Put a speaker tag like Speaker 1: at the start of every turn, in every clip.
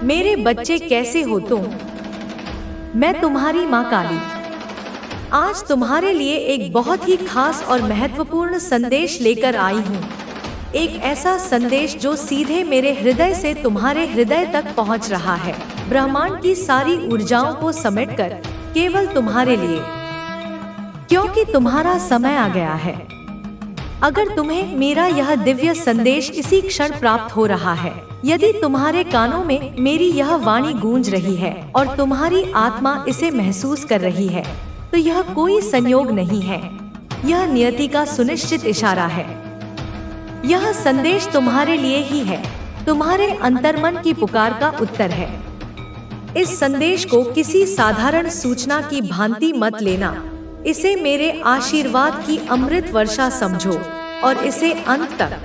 Speaker 1: मेरे बच्चे कैसे हो तुम? मैं तुम्हारी माँ काली आज तुम्हारे लिए एक बहुत ही खास और महत्वपूर्ण संदेश लेकर आई हूँ। एक ऐसा संदेश जो सीधे मेरे हृदय से तुम्हारे हृदय तक पहुँच रहा है, ब्रह्मांड की सारी ऊर्जाओं को समेटकर केवल तुम्हारे लिए, क्योंकि तुम्हारा समय आ गया है। अगर तुम्हें मेरा यह दिव्य संदेश इसी क्षण प्राप्त हो रहा है, यदि तुम्हारे कानों में मेरी यह वाणी गूंज रही है और तुम्हारी आत्मा इसे महसूस कर रही है, तो यह कोई संयोग नहीं है, यह नियति का सुनिश्चित इशारा है। यह संदेश तुम्हारे लिए ही है, तुम्हारे अंतर्मन की पुकार का उत्तर है। इस संदेश को किसी साधारण सूचना की भांति मत लेना, इसे मेरे आशीर्वाद की अमृत वर्षा समझो और इसे अंत तक,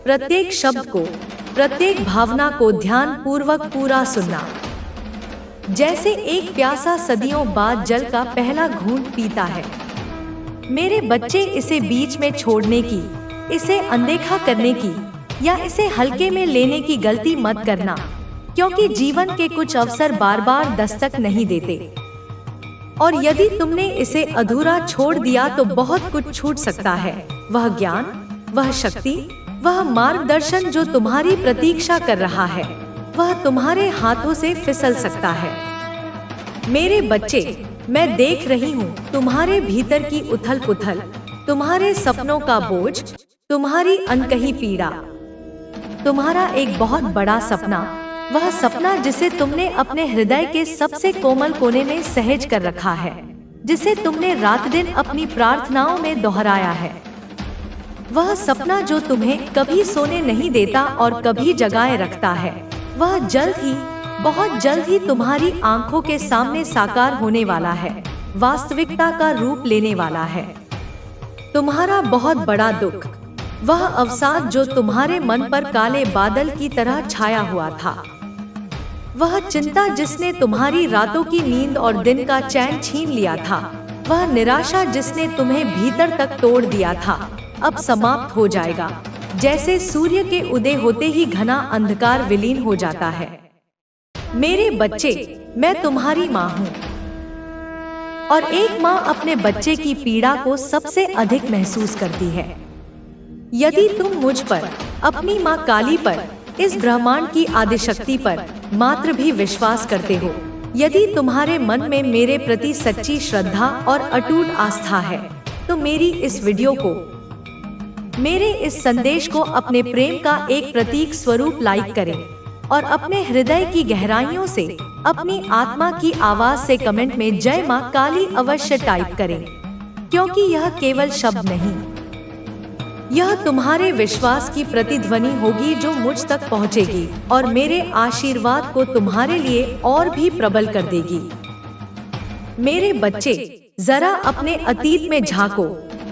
Speaker 1: प्रत्येक शब्द को, प्रत्येक भावना को ध्यान पूर्वक पूरा सुनना। जैसे एक प्यासा सदियों बाद जल का पहला घूंट पीता है। मेरे बच्चे, इसे बीच में छोड़ने की, इसे अनदेखा करने की या इसे हल्के में लेने की गलती मत करना, क्योंकि जीवन के कुछ अवसर बार बार दस्तक नहीं देते। और यदि तुमने इसे अधूरा छोड़ दिया तो बहुत कुछ छूट सकता है। वह ज्ञान, वह शक्ति, वह मार्गदर्शन जो तुम्हारी प्रतीक्षा कर रहा है, वह तुम्हारे हाथों से फिसल सकता है। मेरे बच्चे, मैं देख रही हूँ तुम्हारे भीतर की उथल पुथल, तुम्हारे सपनों का बोझ, तुम्हारी अनकही पीड़ा। तुम्हारा एक बहुत बड़ा सपना, वह सपना जिसे तुमने अपने हृदय के सबसे कोमल कोने में सहेज कर रखा है, जिसे तुमने रात दिन अपनी प्रार्थनाओं में दोहराया है। वह सपना जो तुम्हें कभी सोने नहीं देता और कभी जगाए रखता है, वह जल्द ही, बहुत जल्द ही तुम्हारी आंखों के सामने साकार होने वाला है, वास्तविकता का रूप लेने वाला है। तुम्हारा बहुत बड़ा दुख, वह अवसाद जो तुम्हारे मन पर काले बादल की तरह छाया हुआ था, वह चिंता जिसने तुम्हारी रातों की नींद और दिन का चैन छीन लिया था, वह निराशा जिसने तुम्हें भीतर तक तोड़ दिया था, अब समाप्त हो जाएगा। जैसे सूर्य के उदय होते ही घना अंधकार विलीन हो जाता है। मेरे बच्चे, मैं तुम्हारी माँ हूँ, और एक माँ अपने बच्चे की पीड़ा को सबसे अधिक महसूस करती है। यदि तुम मुझ पर, अपनी माँ काली पर, इस ब्रह्मांड की आदिशक्ति पर मात्र भी विश्वास करते हो, यदि तुम्हारे मन में मेरे प्रति सच्ची श्रद्धा और अटूट आस्था है, तो मेरी इस वीडियो को, मेरे इस संदेश को अपने प्रेम का एक प्रतीक स्वरूप लाइक करें और अपने हृदय की गहराइयों से, अपनी आत्मा की आवाज से कमेंट में जय माँ काली अवश्य टाइप करें, क्योंकि यह केवल शब्द नहीं, यह तुम्हारे विश्वास की प्रतिध्वनि होगी जो मुझ तक पहुंचेगी और मेरे आशीर्वाद को तुम्हारे लिए और भी प्रबल कर देगी। मेरे बच्चे, जरा अपने अतीत में झांको।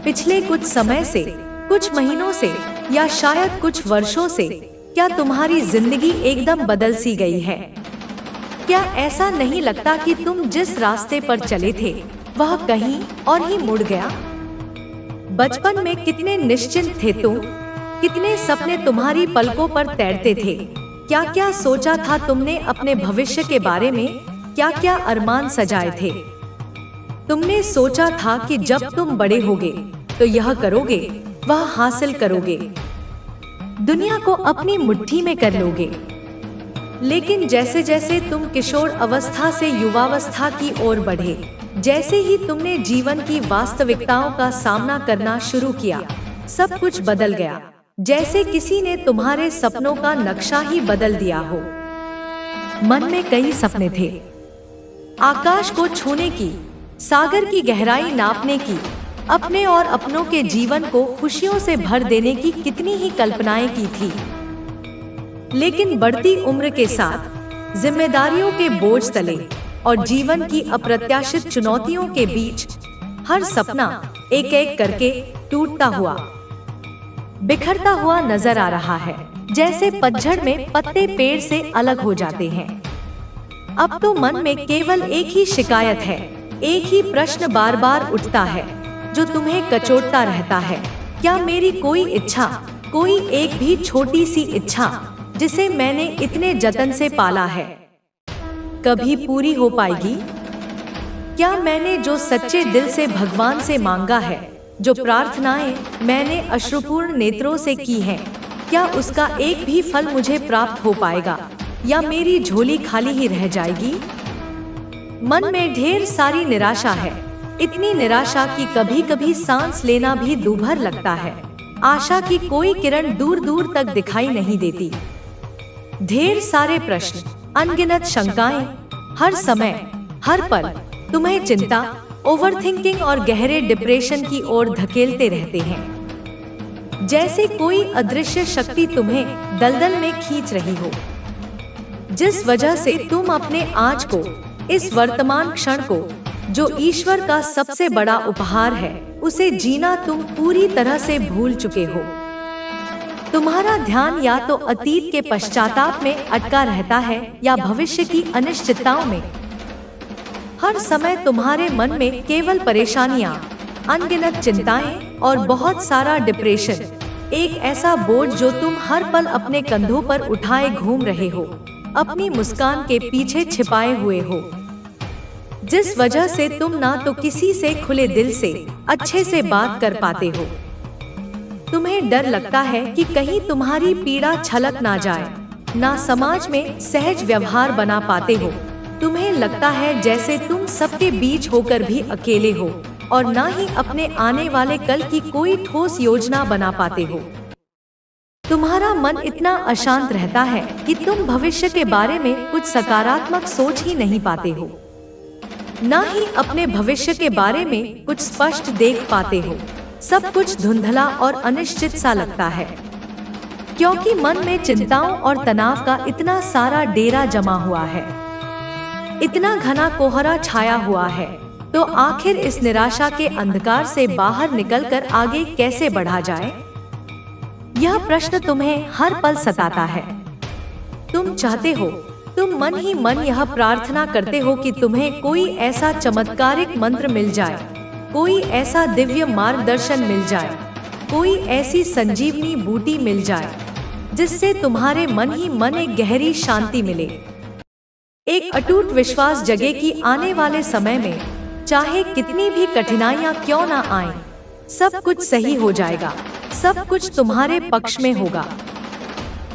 Speaker 1: पिछले कुछ समय से, कुछ महीनों से या शायद कुछ वर्षों से, क्या तुम्हारी जिंदगी एकदम बदल सी गई है? क्या ऐसा नहीं लगता कि तुम जिस रास्ते पर चले थे वह कहीं और ही मुड़ गया? बचपन में कितने निश्चिंत थे तुम, कितने सपने तुम्हारी पलकों पर तैरते थे। क्या क्या सोचा था तुमने अपने भविष्य के बारे में, क्या क्या अरमान सजाए थे। तुमने सोचा था कि जब तुम बड़े होगे तो यह करोगे, वह हासिल करोगे, दुनिया को अपनी मुट्ठी में कर लोगे। लेकिन जैसे जैसे तुम किशोर अवस्था से युवावस्था की ओर बढ़े, जैसे ही तुमने जीवन की वास्तविकताओं का सामना करना शुरू किया, सब कुछ बदल गया। जैसे किसी ने तुम्हारे सपनों का नक्शा ही बदल दिया हो। मन में कई सपने थे, आकाश को छूने की, सागर की गहराई नापने की, अपने और अपनों के जीवन को खुशियों से भर देने की कितनी ही कल्पनाएं की थी। लेकिन बढ़ती उम्र के साथ, जिम्मेदारियों के बोझ तले और जीवन की अप्रत्याशित चुनौतियों के बीच, हर सपना एक एक करके टूटता हुआ, बिखरता हुआ नजर आ रहा है। जैसे पतझड़ में पत्ते पेड़ से अलग हो जाते हैं। अब तो मन में केवल एक ही शिकायत है, एक ही प्रश्न बार बार उठता है जो तुम्हें कचोटता रहता है। क्या मेरी कोई इच्छा, कोई एक भी छोटी सी इच्छा जिसे मैंने इतने जतन से पाला है, कभी पूरी हो पाएगी? क्या मैंने जो सच्चे दिल से भगवान से मांगा है, जो प्रार्थनाएं मैंने अश्रुपूर्ण नेत्रों से की हैं, क्या उसका एक भी फल मुझे प्राप्त हो पाएगा या मेरी झोली खाली ही रह जाएगी? मन में ढेर सारी निराशा है, इतनी निराशा कि कभी कभी सांस लेना भी दूभर लगता है। आशा की कोई किरण दूर दूर तक दिखाई नहीं देती। ढेर सारे प्रश्न, अनगिनत शंकाएं, हर समय हर पल तुम्हें चिंता, ओवरथिंकिंग और गहरे डिप्रेशन की ओर धकेलते रहते हैं। जैसे कोई अदृश्य शक्ति तुम्हें दलदल में खींच रही हो, जिस वजह से तुम अपने आज को, इस वर्तमान क्षण को, जो ईश्वर का सबसे बड़ा उपहार है, उसे जीना तुम पूरी तरह से भूल चुके हो। तुम्हारा ध्यान या तो अतीत के पश्चाताप में अटका रहता है या भविष्य की अनिश्चितताओं में। हर समय तुम्हारे मन में केवल परेशानियां, अनगिनत चिंताएं और बहुत सारा डिप्रेशन, एक ऐसा बोझ जो तुम हर पल अपने कंधों पर उठाए घूम रहे हो, अपनी मुस्कान के पीछे छिपाए हुए हो, जिस वजह से तुम ना तो किसी से खुले दिल से अच्छे से बात कर पाते हो। तुम्हें डर लगता है कि कहीं तुम्हारी पीड़ा छलक ना जाए, ना समाज में सहज व्यवहार बना पाते हो। तुम्हें लगता है जैसे तुम सबके बीच होकर भी अकेले हो और ना ही अपने आने वाले कल की कोई ठोस योजना बना पाते हो। तुम्हारा मन इतना अशांत रहता है कि तुम भविष्य के बारे में कुछ सकारात्मक सोच ही नहीं पाते हो, ना ही अपने भविष्य के बारे में कुछ स्पष्ट देख पाते हो। सब कुछ धुंधला और अनिश्चित सा लगता है, क्योंकि मन में चिंताओं और तनाव का इतना सारा डेरा जमा हुआ है, इतना घना कोहरा छाया हुआ है। तो आखिर इस निराशा के अंधकार से बाहर निकलकर आगे कैसे बढ़ा जाए? यह प्रश्न तुम्हें हर पल सताता है। तुम चाहते हो, तुम मन ही मन यह प्रार्थना करते हो कि तुम्हें कोई ऐसा चमत्कारिक मंत्र मिल जाए, कोई ऐसा दिव्य मार्गदर्शन मिल जाए, कोई ऐसी संजीवनी बूटी मिल जाए, जिससे तुम्हारे मन ही मन एक गहरी शांति मिले, एक अटूट विश्वास जगे कि आने वाले समय में चाहे कितनी भी कठिनाइयां क्यों ना आएं, सब कुछ सही हो जाएगा, सब कुछ तुम्हारे पक्ष में होगा।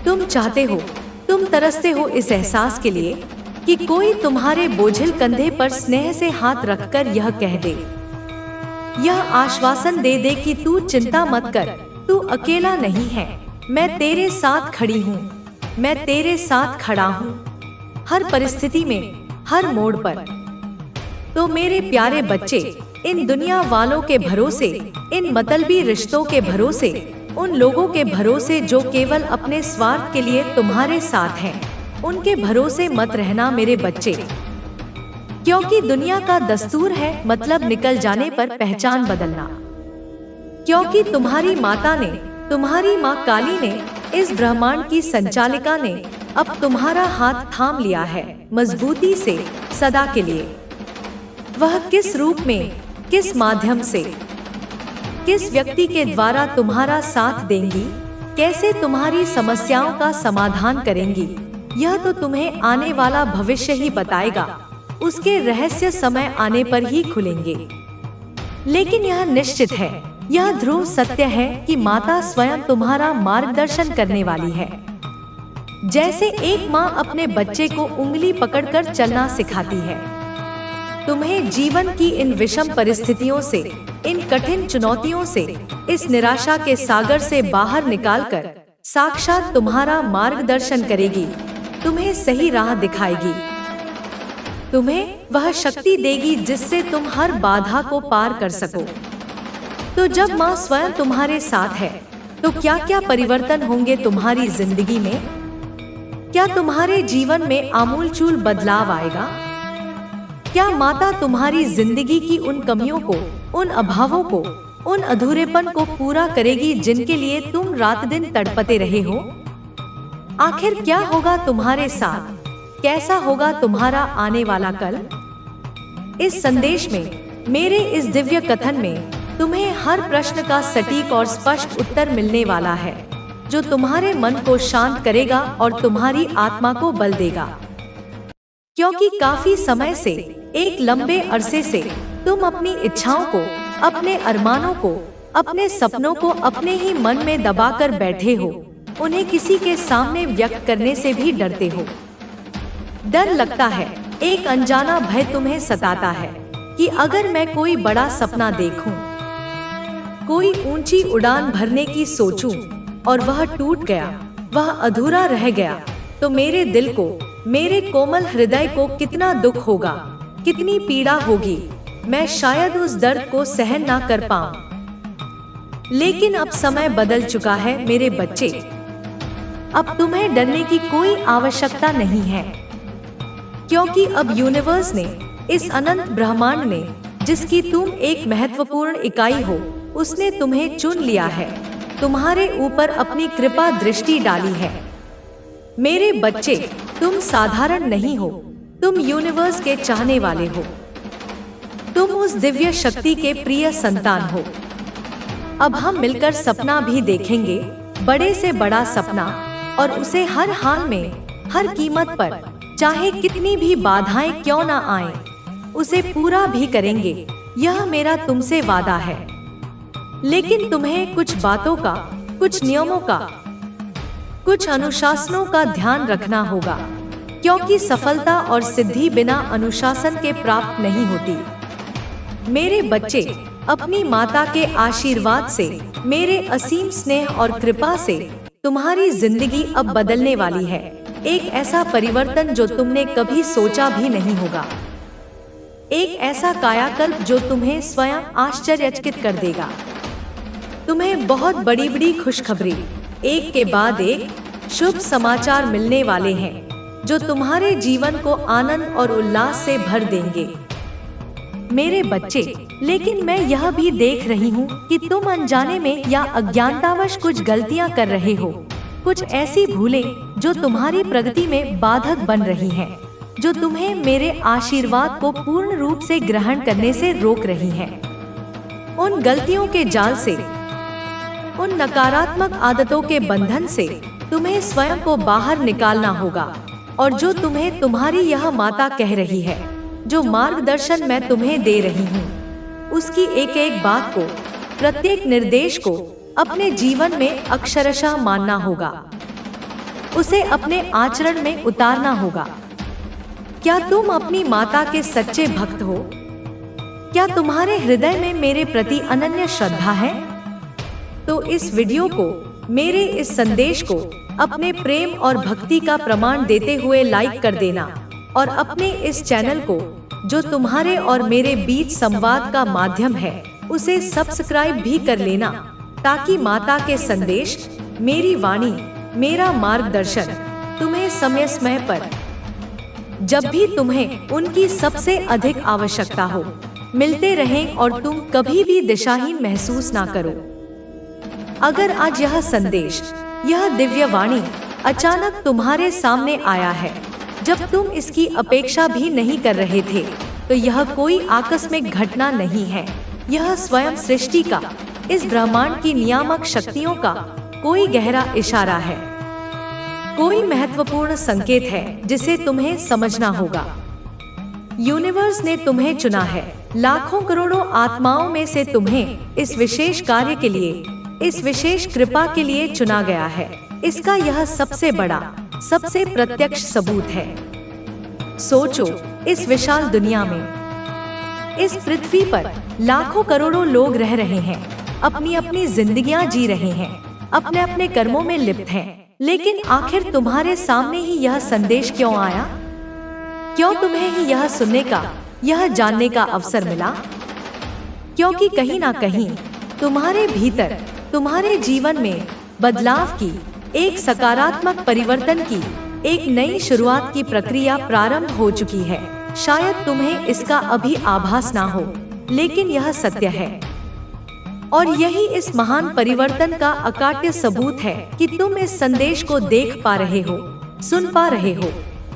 Speaker 1: तुम चाहते हो, तुम तरसते हो इस एहसास के लिए कि कोई तुम्हारे बोझिल कंधे पर स्नेह से हाथ रखकर यह कह दे, यह आश्वासन दे दे कि तू चिंता मत कर, तू अकेला नहीं है, मैं तेरे साथ खड़ी हूँ, मैं तेरे साथ खड़ा हूँ, हर परिस्थिति में, हर मोड़ पर। तो मेरे प्यारे बच्चे, इन दुनिया वालों के भरोसे, इन मतलबी रिश्तों के भरोसे, उन लोगों के भरोसे जो केवल अपने स्वार्थ के लिए तुम्हारे साथ हैं, उनके भरोसे मत रहना मेरे बच्चे, क्योंकि दुनिया का दस्तूर है मतलब निकल जाने पर पहचान बदलना। क्योंकि तुम्हारी माता ने, तुम्हारी माँ काली ने, इस ब्रह्मांड की संचालिका ने अब तुम्हारा हाथ थाम लिया है मजबूती से, सदा के लिए। वह किस रूप में, किस माध्यम से, किस व्यक्ति के द्वारा तुम्हारा साथ देंगी, कैसे तुम्हारी समस्याओं का समाधान करेंगी, यह तो तुम्हें आने वाला भविष्य ही बताएगा। उसके रहस्य समय आने पर ही खुलेंगे। लेकिन यह निश्चित है, यह ध्रुव सत्य है कि माता स्वयं तुम्हारा मार्गदर्शन करने वाली है। जैसे एक माँ अपने बच्चे को उंगली पकड़कर चलना सिखाती है, तुम्हें जीवन की इन विषम परिस्थितियों से, इन कठिन चुनौतियों से, इस निराशा के सागर से बाहर निकालकर साक्षात तुम्हारा मार्गदर्शन करेगी, तुम्हें सही राह दिखाएगी, तुम्हें वह शक्ति देगी जिससे तुम हर बाधा को पार कर सको। तो जब माँ स्वयं तुम्हारे साथ है, तो क्या क्या परिवर्तन होंगे तुम्हारी जिंदगी में? क्या तुम्हारे जीवन में आमूलचूल बदलाव आएगा? क्या माता तुम्हारी जिंदगी की उन कमियों को, उन अभावों को, उन अधूरेपन को पूरा करेगी जिनके लिए तुम रात दिन तड़पते रहे हो? आखिर क्या होगा तुम्हारे साथ? कैसा होगा तुम्हारा आने वाला कल? इस संदेश में, मेरे इस दिव्य कथन में तुम्हें हर प्रश्न का सटीक और स्पष्ट उत्तर मिलने वाला है, जो तुम्हारे मन को शांत करेगा और तुम्हारी आत्मा को बल देगा। क्योंकि काफी समय से, एक लंबे अरसे से तुम अपनी इच्छाओं को, अपने अरमानों को, अपने सपनों को अपने ही मन में दबाकर बैठे हो। उन्हें किसी के सामने व्यक्त करने से भी डरते हो। डर लगता है, एक अनजाना भय तुम्हें सताता है कि अगर मैं कोई बड़ा सपना देखूं, कोई ऊंची उड़ान भरने की सोचूं और वह टूट गया, वह अधूरा रह गया, तो मेरे दिल को, मेरे कोमल हृदय को कितना दुख होगा, कितनी पीड़ा होगी। मैं शायद उस दर्द को सहन ना कर पाऊं। लेकिन अब समय बदल चुका है मेरे बच्चे। अब तुम्हें डरने की कोई आवश्यकता नहीं है, क्योंकि अब यूनिवर्स ने, इस अनंत ब्रह्मांड ने, जिसकी तुम एक महत्वपूर्ण इकाई हो, उसने तुम्हें चुन लिया है, तुम्हारे ऊपर अपनी कृपा दृष्टि डाली है। मेरे बच्चे, तुम साधारण नहीं हो, तुम यूनिवर्स के चाहने वाले हो। तुम उस दिव्य शक्ति के प्रिय संतान हो। अब हम मिलकर सपना भी देखेंगे, बड़े से बड़ा सपना, और उसे हर हाल में, हर कीमत पर, चाहे कितनी भी बाधाएं क्यों ना आए, उसे पूरा भी करेंगे। यह मेरा तुमसे वादा है। लेकिन तुम्हें कुछ बातों का, कुछ नियमों का, कुछ अनुशासनों का ध्यान रखना होगा, क्योंकि सफलता और सिद्धि बिना अनुशासन के प्राप्त नहीं होती। मेरे बच्चे, अपनी माता के आशीर्वाद से, मेरे असीम स्नेह और कृपा से तुम्हारी जिंदगी अब बदलने वाली है। एक ऐसा परिवर्तन जो तुमने कभी सोचा भी नहीं होगा। एक ऐसा कायाकल्प जो तुम्हें स्वयं आश्चर्यचकित कर देगा। तुम्हें बहुत बड़ी बड़ी खुशखबरी, एक के बाद एक शुभ समाचार मिलने वाले हैं, जो तुम्हारे जीवन को आनंद और उल्लास से भर देंगे। मेरे बच्चे, लेकिन मैं यह भी देख रही हूँ कि तुम अनजाने में या अज्ञानतावश कुछ गलतियाँ कर रहे हो। कुछ ऐसी भूलें जो तुम्हारी प्रगति में बाधक बन रही हैं, जो तुम्हें मेरे आशीर्वाद को पूर्ण रूप से ग्रहण करने से रोक रही हैं। उन गलतियों के जाल से, उन नकारात्मक आदतों के बंधन से तुम्हें स्वयं को बाहर निकालना होगा। और जो तुम्हें तुम्हारी यह माता कह रही है, जो मार्गदर्शन मैं तुम्हें दे रही हूँ, उसकी एक एक बात को, प्रत्येक निर्देश को अपने जीवन में अक्षरशः मानना होगा। उसे अपने आचरण में उतारना होगा। क्या तुम अपनी माता के सच्चे भक्त हो? क्या तुम्हारे हृदय में मेरे प्रति अनन्य श्रद्धा है? तो इस वीडियो को, मेरे इस संदेश को अपने प्रेम और भक्ति का प्रमाण देते हुए लाइक कर देना, और अपने इस चैनल को, जो तुम्हारे और मेरे बीच संवाद का माध्यम है, उसे सब्सक्राइब भी कर लेना, ताकि माता के संदेश, मेरी वाणी, मेरा मार्गदर्शन तुम्हें समय समय पर, जब भी तुम्हें उनकी सबसे अधिक आवश्यकता हो, मिलते रहें और तुम कभी भी दिशाहीन महसूस ना करो। अगर आज यह संदेश, यह दिव्य वाणी अचानक तुम्हारे सामने आया है, जब तुम इसकी अपेक्षा भी नहीं कर रहे थे, तो यह कोई आकस्मिक घटना नहीं है। यह स्वयं सृष्टि का, इस ब्रह्मांड की नियामक शक्तियों का कोई गहरा इशारा है, कोई महत्वपूर्ण संकेत है जिसे तुम्हें समझना होगा। यूनिवर्स ने तुम्हें चुना है। लाखों करोड़ों आत्माओं में से तुम्हें इस विशेष कार्य के लिए, इस विशेष कृपा के लिए चुना गया है। इसका यह सबसे बड़ा, सबसे प्रत्यक्ष सबूत है। सोचो, इस विशाल दुनिया में, इस पृथ्वी पर लाखों करोड़ों लोग रह रहे हैं, अपनी अपनी जिंदगियां जी रहे हैं, अपने अपने कर्मों में लिप्त हैं, लेकिन आखिर तुम्हारे सामने ही यह संदेश क्यों आया? क्यों तुम्हें ही यह सुनने का, यह जानने का अवसर मिला? क्योंकि कहीं ना कहीं तुम्हारे भीतर, तुम्हारे जीवन में बदलाव की, एक सकारात्मक परिवर्तन की, एक नई शुरुआत की प्रक्रिया प्रारंभ हो चुकी है। शायद तुम्हें इसका अभी आभास ना हो, लेकिन यह सत्य है। और यही इस महान परिवर्तन का अकाट्य सबूत है कि तुम इस संदेश को देख पा रहे हो, सुन पा रहे हो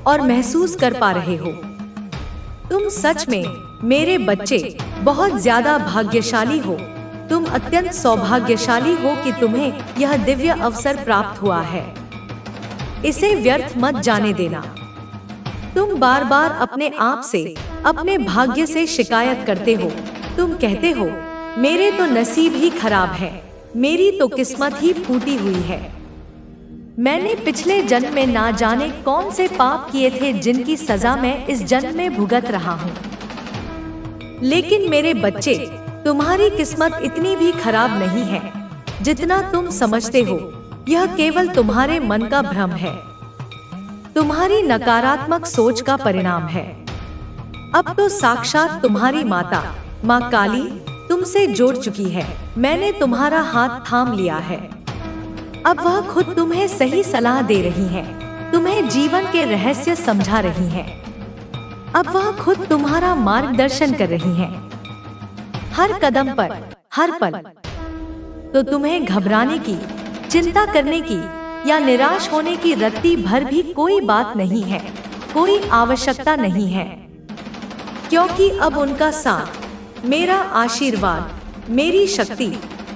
Speaker 1: और महसूस कर पा रहे हो। तुम सच में, मेरे बच्चे, बहुत ज्यादा भाग्यशाली हो। तुम अत्यंत सौभाग्यशाली हो कि तुम्हें यह दिव्य अवसर प्राप्त हुआ है। इसे व्यर्थ मत जाने देना। तुम बार बार अपने आप से, अपने भाग्य से शिकायत करते हो। तुम कहते हो, मेरे तो नसीब ही खराब है, मेरी तो किस्मत ही फूटी हुई है। मैंने पिछले जन्म में ना जाने कौन से पाप किए थे जिनकी सजा मैं इस जन्म में भुगत रहा हूँ। लेकिन मेरे बच्चे, तुम्हारी किस्मत इतनी भी खराब नहीं है जितना तुम समझते हो। यह केवल तुम्हारे मन का भ्रम है, तुम्हारी नकारात्मक सोच का परिणाम है। अब तो साक्षात तुम्हारी माता, माँ काली तुमसे जोड़ चुकी है। मैंने तुम्हारा हाथ थाम लिया है। अब वह खुद तुम्हें सही सलाह दे रही है, तुम्हें जीवन के रहस्य समझा रही है। अब वह खुद तुम्हारा मार्गदर्शन कर रही है, हर कदम पर, हर पल। तो तुम्हें घबराने की, चिंता करने की या निराश होने की रत्ती भर भी कोई बात नहीं है, कोई आवश्यकता नहीं है। क्योंकि अब उनका साथ, मेरा आशीर्वाद, मेरी शक्ति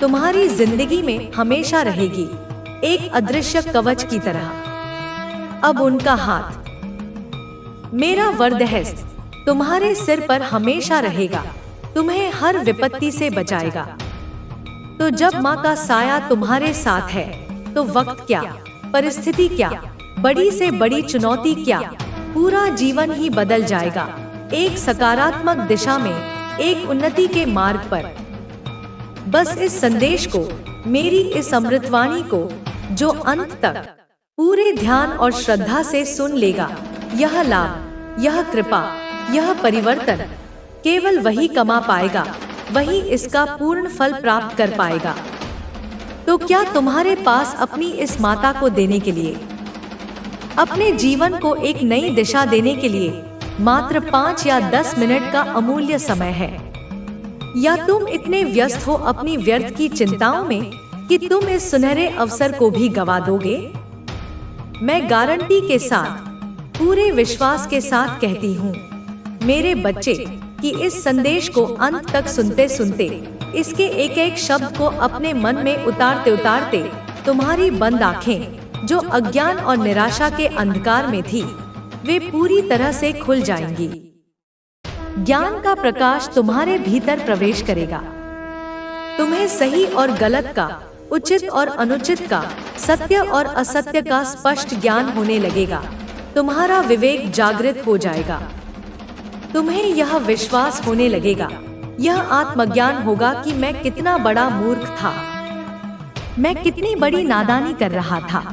Speaker 1: तुम्हारी जिंदगी में हमेशा रहेगी, एक अदृश्य कवच की तरह। अब उनका हाथ, मेरा वरदहस्त तुम्हारे सिर पर हमेशा रहेगा, तुम्हें हर विपत्ति से बचाएगा। तो जब माँ का साया तुम्हारे साथ है, तो वक्त क्या, परिस्थिति क्या, बड़ी से बड़ी चुनौती क्या, पूरा जीवन ही बदल जाएगा, एक सकारात्मक दिशा में, एक उन्नति के मार्ग पर। बस इस संदेश को, मेरी इस अमृतवाणी को, जो अंत तक पूरे ध्यान और श्रद्धा से सुन लेगा, यह लाभ, यह कृपा, यह परिवर्तन केवल वही कमा पाएगा, वही इसका पूर्ण फल प्राप्त कर पाएगा। तो क्या तुम्हारे पास अपनी इस माता को देने के लिए, अपने जीवन को एक नई दिशा देने के लिए मात्र 5 या 10 मिनट का अमूल्य समय है? या तुम इतने व्यस्त हो अपनी व्यर्थ की चिंताओं में कि तुम इस सुनहरे अवसर को भी गवा दोगे? मैं गारंटी के साथ, पूरे विश्वास के साथ कहती हूँ मेरे बच्चे, कि इस संदेश को अंत तक सुनते सुनते, इसके एक एक शब्द को अपने मन में उतारते उतारते, तुम्हारी बंद आंखें जो अज्ञान और निराशा के अंधकार में थी, वे पूरी तरह से खुल जाएंगी। ज्ञान का प्रकाश तुम्हारे भीतर प्रवेश करेगा। तुम्हें सही और गलत का, उचित और अनुचित का, सत्य और असत्य का स्पष्ट ज्ञान होने लगेगा। तुम्हारा विवेक जागृत हो जाएगा। तुम्हें यह विश्वास होने लगेगा, यह आत्मज्ञान होगा कि मैं कितना बड़ा मूर्ख था, मैं कितनी बड़ी नादानी कर रहा था।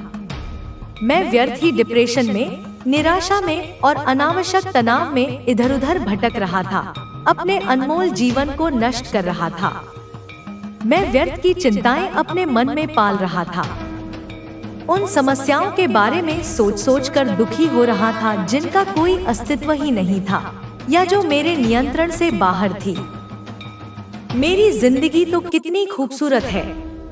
Speaker 1: मैं व्यर्थ ही डिप्रेशन में, निराशा में और अनावश्यक तनाव में इधर उधर भटक रहा था, अपने अनमोल जीवन को नष्ट कर रहा था। मैं व्यर्थ की चिंताएं अपने मन में पाल रहा था, उन समस्याओं के बारे में सोच सोच कर दुखी हो रहा था जिनका कोई अस्तित्व ही नहीं था या जो मेरे नियंत्रण से बाहर थी। मेरी जिंदगी तो कितनी खूबसूरत है,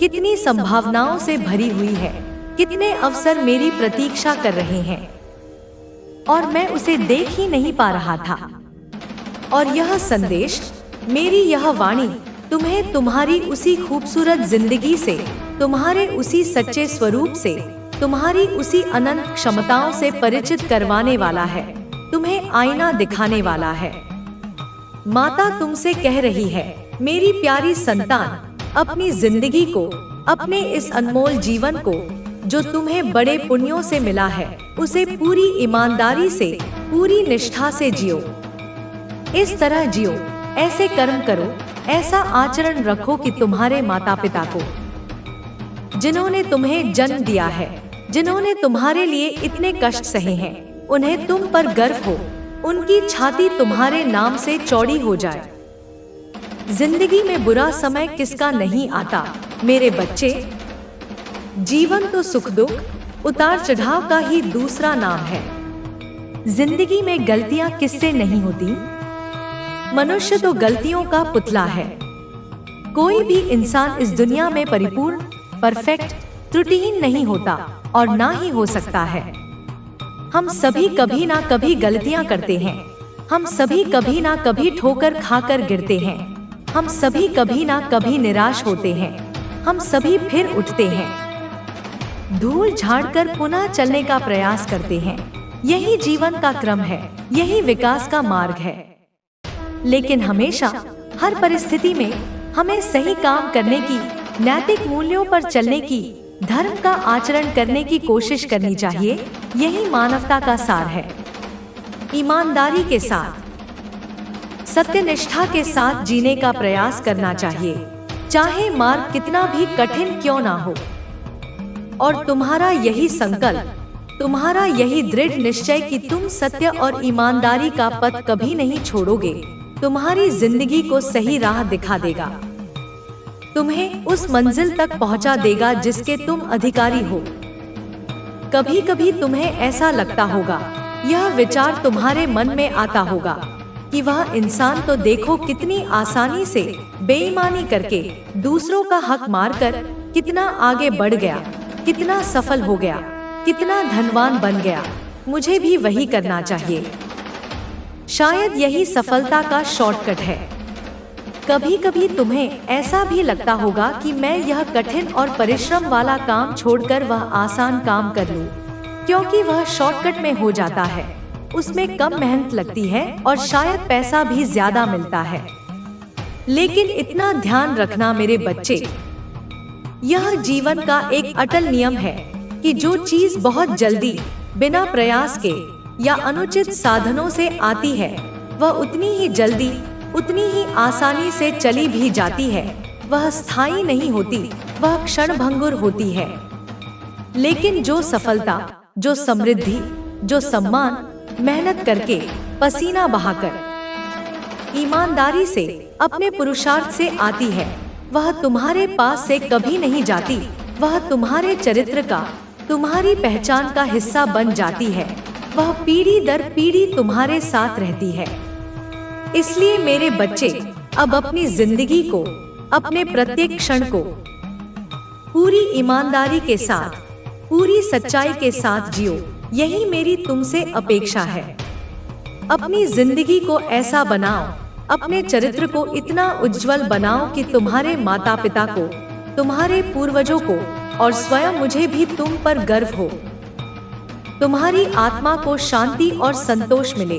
Speaker 1: कितनी संभावनाओं से भरी हुई है, कितने अवसर मेरी प्रतीक्षा कर रहे हैं और मैं उसे देख ही नहीं पा रहा था। और यह संदेश, मेरी यह वाणी तुम्हें तुम्हारी उसी खूबसूरत जिंदगी से, तुम्हारे उसी सच्चे स्वरूप से, तुम्हारी उसी अनंत क्षमताओं से परिचित करवाने वाला है, तुम्हें आईना दिखाने वाला है। माता तुमसे कह रही है, मेरी प्यारी संतान, अपनी जिंदगी को, अपने इस अनमोल जीवन को जो तुम्हें बड़े पुण्यों से मिला है, उसे पूरी ईमानदारी से, पूरी निष्ठा से जियो। इस तरह जियो, ऐसे कर्म करो, ऐसा आचरण रखो कि तुम्हारे माता पिता को, जिन्होंने तुम्हें जन्म दिया है, जिन्होंने तुम्हारे लिए इतने कष्ट सहे हैं, उन्हें तुम पर गर्व हो, उनकी छाती तुम्हारे नाम से चौड़ी हो जाए। जिंदगी में बुरा समय किसका नहीं आता मेरे बच्चे। जीवन तो सुख दुख, उतार चढ़ाव का ही दूसरा नाम है। जिंदगी में गलतियां किससे नहीं होती? मनुष्य तो गलतियों का पुतला है। कोई भी इंसान इस दुनिया में परिपूर्ण, परफेक्ट, त्रुटिहीन नहीं होता और ना ही हो सकता है। हम सभी कभी ना कभी गलतियां करते हैं। हम सभी कभी ना कभी ठोकर खाकर गिरते हैं। हम सभी कभी ना कभी निराश होते हैं। हम सभी फिर उठते हैं, धूल झाड़कर पुनः चलने का प्रयास करते हैं। यही जीवन का क्रम है, यही विकास का मार्ग है। लेकिन हमेशा, हर परिस्थिति में हमें सही काम करने की, नैतिक मूल्यों पर चलने की, धर्म का आचरण करने की कोशिश करनी चाहिए। यही मानवता का सार है। ईमानदारी के साथ, सत्यनिष्ठा के साथ जीने का प्रयास करना चाहिए, चाहे मार्ग कितना भी कठिन क्यों ना हो। और तुम्हारा यही संकल्प, तुम्हारा यही दृढ़ निश्चय कि तुम सत्य और ईमानदारी का पथ कभी नहीं छोड़ोगे, तुम्हारी जिंदगी को सही राह दिखा देगा, तुम्हें उस मंजिल तक पहुंचा देगा जिसके तुम अधिकारी हो। कभी कभी तुम्हें ऐसा लगता होगा, यह विचार तुम्हारे मन में आता होगा कि वह इंसान तो देखो कितनी आसानी से बेईमानी करके दूसरों का हक मारकर कितना आगे बढ़ गया, कितना सफल हो गया, कितना धनवान बन गया, मुझे भी वही करना चाहिए। शायद यही सफलता का शॉर्टकट है। कभी कभी तुम्हें ऐसा भी लगता होगा कि मैं यह कठिन और परिश्रम वाला काम छोड़कर वह आसान काम कर लूं, क्योंकि वह शॉर्टकट में हो जाता है, उसमें कम मेहनत लगती है और शायद पैसा भी ज्यादा मिलता है। लेकिन इतना ध्यान रखना मेरे बच्चे, यह जीवन का एक अटल नियम है कि जो चीज बहुत जल्दी, बिना प्रयास के या अनुचित साधनों से आती है, वह उतनी ही जल्दी, उतनी ही आसानी से चली भी जाती है। वह स्थायी नहीं होती, वह क्षणभंगुर होती है। लेकिन जो सफलता, जो समृद्धि, जो सम्मान मेहनत करके, पसीना बहाकर, ईमानदारी से, अपने पुरुषार्थ से आती है, वह तुम्हारे पास से कभी नहीं जाती। वह तुम्हारे चरित्र का, तुम्हारी पहचान का हिस्सा बन जाती है। वह पीढ़ी दर पीढ़ी तुम्हारे साथ रहती है। इसलिए मेरे बच्चे, अब अपनी जिंदगी को, अपने प्रत्येक क्षण को पूरी ईमानदारी के साथ, पूरी सच्चाई के साथ जियो। यही मेरी तुमसे अपेक्षा है। अपनी जिंदगी को ऐसा बनाओ, अपने चरित्र को इतना उज्जवल बनाओ कि तुम्हारे माता पिता को, तुम्हारे पूर्वजों को और स्वयं मुझे भी तुम पर गर्व हो। तुम्हारी आत्मा को शांति और संतोष मिले।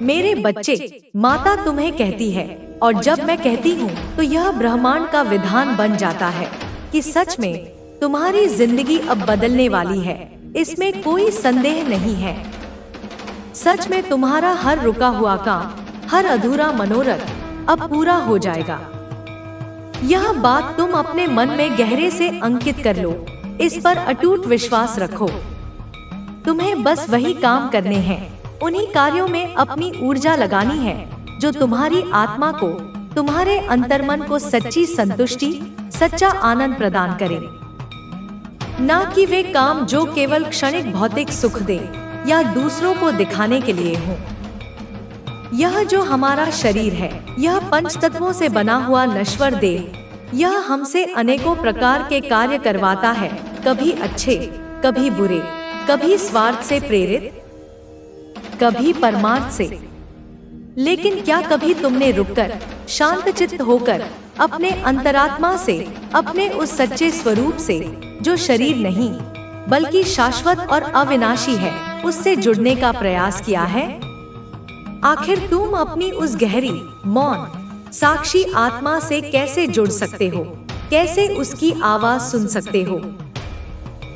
Speaker 1: मेरे बच्चे, माता तुम्हें कहती है, और जब मैं कहती हूँ तो यह ब्रह्मांड का विधान बन जाता है कि सच में तुम्हारी जिंदगी अब बदलने वाली है। इसमें कोई संदेह नहीं है। सच में तुम्हारा हर रुका हुआ काम, हर अधूरा मनोरथ अब पूरा हो जाएगा। यह बात तुम अपने मन में गहरे से अंकित कर लो। इस पर अटूट विश्वास रखो। तुम्हें बस वही काम करने हैं, उन्हीं कार्यों में अपनी ऊर्जा लगानी है जो तुम्हारी आत्मा को, तुम्हारे अंतर्मन को सच्ची संतुष्टि, सच्चा आनंद प्रदान करें। ना कि वे काम जो केवल क्षणिक भौतिक सुख दे या दूसरों को दिखाने के लिए हो। यह जो हमारा शरीर है, यह पंच तत्वों से बना हुआ नश्वर देह, यह हमसे अनेकों प्रकार के कार्य करवाता है, कभी अच्छे, कभी बुरे, कभी स्वार्थ से प्रेरित, कभी परमार्थ से। लेकिन क्या कभी तुमने रुककर, शांत चित्त होकर, अपने अंतरात्मा से, अपने उस सच्चे स्वरूप से, जो शरीर नहीं बल्कि शाश्वत और अविनाशी है, उससे जुड़ने का प्रयास किया है? आखिर तुम अपनी उस गहरी, मौन, साक्षी आत्मा से कैसे जुड़ सकते हो? कैसे उसकी आवाज सुन सकते हो?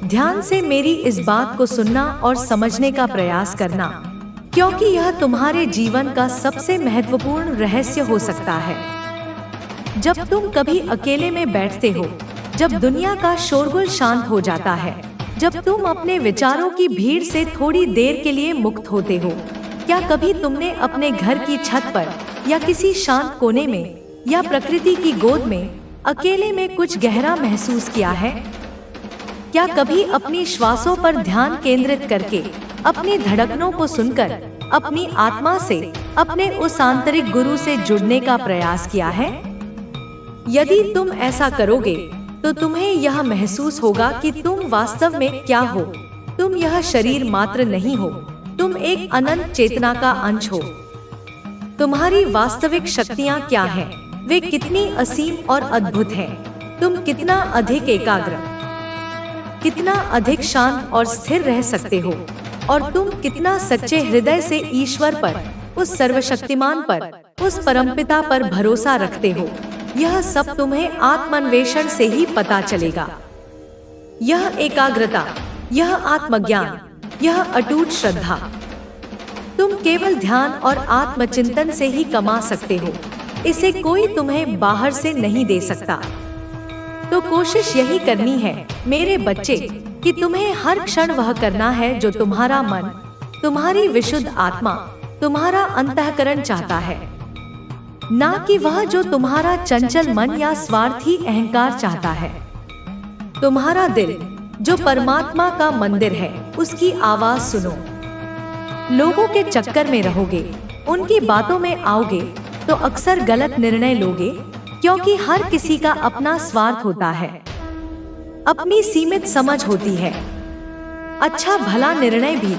Speaker 1: ध्यान से मेरी इस बात को सुनना और समझने का प्रयास करना, क्योंकि यह तुम्हारे जीवन का सबसे महत्वपूर्ण रहस्य हो सकता है। जब तुम कभी अकेले में बैठते हो, जब दुनिया का शोरगुल शांत हो जाता है, जब तुम अपने विचारों की भीड़ से थोड़ी देर के लिए मुक्त होते हो, क्या कभी तुमने अपने घर की छत पर या किसी शांत कोने में या प्रकृति की गोद में अकेले में कुछ गहरा महसूस किया है? क्या कभी अपनी श्वासों पर ध्यान केंद्रित करके, अपनी धड़कनों को सुनकर, अपनी आत्मा से, अपने उस आंतरिक गुरु से जुड़ने का प्रयास किया है? यदि तुम ऐसा करोगे तो तुम्हें यह महसूस होगा कि तुम वास्तव में क्या हो। तुम यह शरीर मात्र नहीं हो, तुम एक अनंत चेतना का अंश हो। तुम्हारी वास्तविक शक्तियाँ क्या हैं? वे कितनी असीम और अद्भुत हैं। तुम कितना अधिक एकाग्र, कितना अधिक शांत और स्थिर रह सकते हो, और तुम कितना सच्चे हृदय से ईश्वर पर, उस सर्वशक्तिमान पर, उस परमपिता पर भरोसा रखते हो, यह सब तुम्हें आत्मान्वेषण से ही पता चलेगा। यह एकाग्रता, यह आत्मज्ञान, यह अटूट श्रद्धा तुम केवल ध्यान और आत्मचिंतन से ही कमा सकते हो। इसे कोई तुम्हें बाहर से नहीं दे सकता। तो कोशिश यही करनी है मेरे बच्चे कि तुम्हें हर क्षण वह करना है जो तुम्हारा मन, तुम्हारी विशुद्ध आत्मा, तुम्हारा अंतःकरण चाहता है, ना कि वह जो तुम्हारा चंचल मन या स्वार्थी अहंकार चाहता है। तुम्हारा दिल जो परमात्मा का मंदिर है, उसकी आवाज सुनो। लोगों के चक्कर में रहोगे, उनकी बातों में आओगे तो अक्सर गलत निर्णय लोगे, क्योंकि हर किसी का अपना स्वार्थ होता है, अपनी सीमित समझ होती है। अच्छा भला निर्णय भी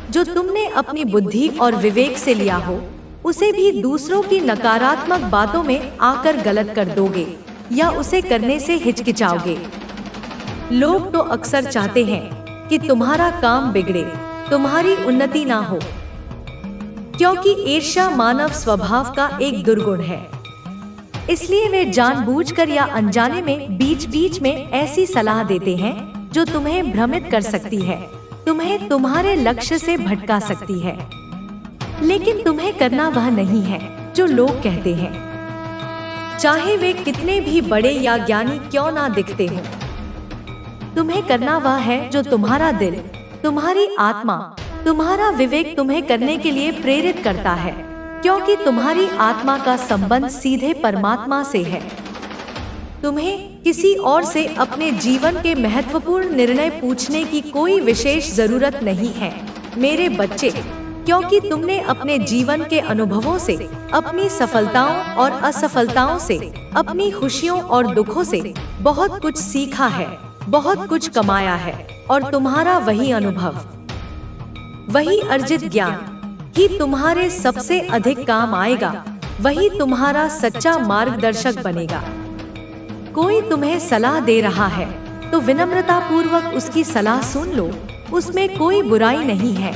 Speaker 1: जो तुमने अपनी बुद्धि और विवेक से लिया हो, उसे भी दूसरों की नकारात्मक बातों में आकर गलत कर दोगे या उसे करने से हिचकिचाओगे। लोग तो अक्सर चाहते हैं कि तुम्हारा काम बिगड़े, तुम्हारी उन्नति ना हो, क्योंकि ईर्ष्या मानव स्वभाव का एक दुर्गुण है। इसलिए वे जानबूझकर या अनजाने में बीच बीच में ऐसी सलाह देते हैं जो तुम्हें भ्रमित कर सकती है, तुम्हें तुम्हारे लक्ष्य से भटका सकती है। लेकिन तुम्हें करना वह नहीं है जो लोग कहते हैं, चाहे वे कितने भी बड़े या ज्ञानी क्यों ना दिखते हो। तुम्हें करना वह है जो तुम्हारा दिल, तुम्हारी आत्मा, तुम्हारा विवेक तुम्हें करने के लिए प्रेरित करता है, क्योंकि तुम्हारी आत्मा का संबंध सीधे परमात्मा से है। तुम्हें किसी और से अपने जीवन के महत्वपूर्ण निर्णय पूछने की कोई विशेष जरूरत नहीं है मेरे बच्चे, क्योंकि तुमने अपने जीवन के अनुभवों से, अपनी सफलताओं और असफलताओं से, अपनी खुशियों और दुखों से बहुत कुछ सीखा है, बहुत कुछ कमाया है, और तुम्हारा वही अनुभव, वही अर्जित ज्ञान ही तुम्हारे सबसे अधिक काम आएगा, वही तुम्हारा सच्चा मार्गदर्शक बनेगा। कोई तुम्हें सलाह दे रहा है तो विनम्रता पूर्वक उसकी सलाह सुन लो, उसमें कोई बुराई नहीं है।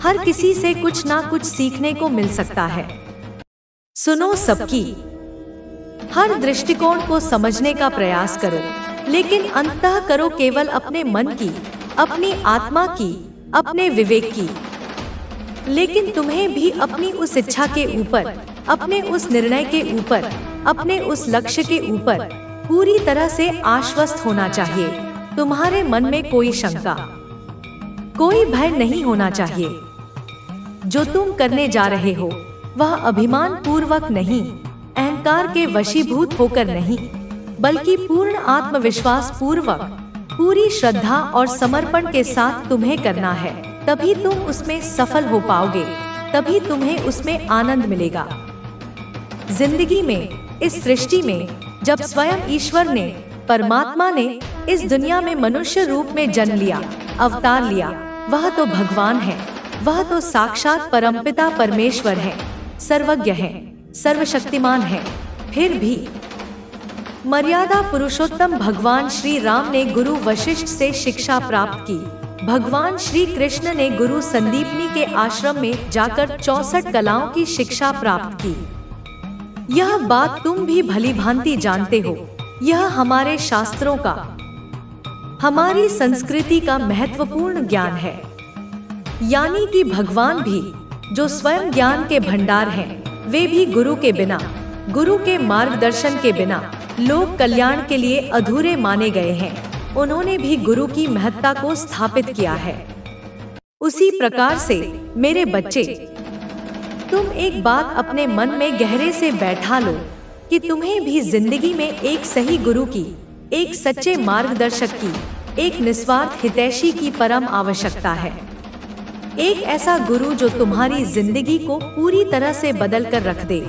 Speaker 1: हर किसी से कुछ ना कुछ सीखने को मिल सकता है। सुनो सबकी, हर दृष्टिकोण को समझने का प्रयास करो, लेकिन अंततः करो केवल अपने मन की, अपनी आत्मा की, अपने विवेक की। लेकिन तुम्हें भी अपनी उस इच्छा के ऊपर, अपने उस निर्णय के ऊपर, अपने उस लक्ष्य के ऊपर पूरी तरह से आश्वस्त होना चाहिए। तुम्हारे मन में कोई शंका, कोई भय नहीं होना चाहिए। जो तुम करने जा रहे हो वह अभिमान पूर्वक नहीं, अहंकार के वशीभूत होकर नहीं, बल्कि पूर्ण आत्मविश्वास पूर्वक, पूरी श्रद्धा और समर्पण के साथ तुम्हें करना है। तभी तुम उसमें सफल हो पाओगे, तभी तुम्हें उसमें आनंद मिलेगा। जिंदगी में, इस सृष्टि में, जब स्वयं ईश्वर ने, परमात्मा ने इस दुनिया में मनुष्य रूप में जन्म लिया, अवतार लिया, वह तो भगवान है, वह तो साक्षात परमपिता परमेश्वर है, सर्वज्ञ है, सर्वशक्तिमान है। फिर भी मर्यादा पुरुषोत्तम भगवान श्री राम ने गुरु वशिष्ठ से शिक्षा प्राप्त की। भगवान श्री कृष्ण ने गुरु संदीपनी के आश्रम में जाकर 64 कलाओं की शिक्षा प्राप्त की। यह बात तुम भी भली भांति जानते हो। यह हमारे शास्त्रों का, हमारी संस्कृति का महत्वपूर्ण ज्ञान है। यानी कि भगवान भी, जो स्वयं ज्ञान के भंडार हैं, वे भी गुरु के बिना, गुरु के मार्गदर्शन के बिना लोक कल्याण के लिए अधूरे माने गए हैं। उन्होंने भी गुरु की महत्ता को स्थापित किया है। उसी प्रकार से मेरे बच्चे, तुम एक बात अपने मन में गहरे से बैठा लो कि तुम्हें भी जिंदगी में एक सही गुरु की, एक सच्चे मार्गदर्शक की, एक निस्वार्थ हितैषी की परम आवश्यकता है। एक ऐसा गुरु जो तुम्हारी जिंदगी को पूरी तरह से बदल कर रख दे,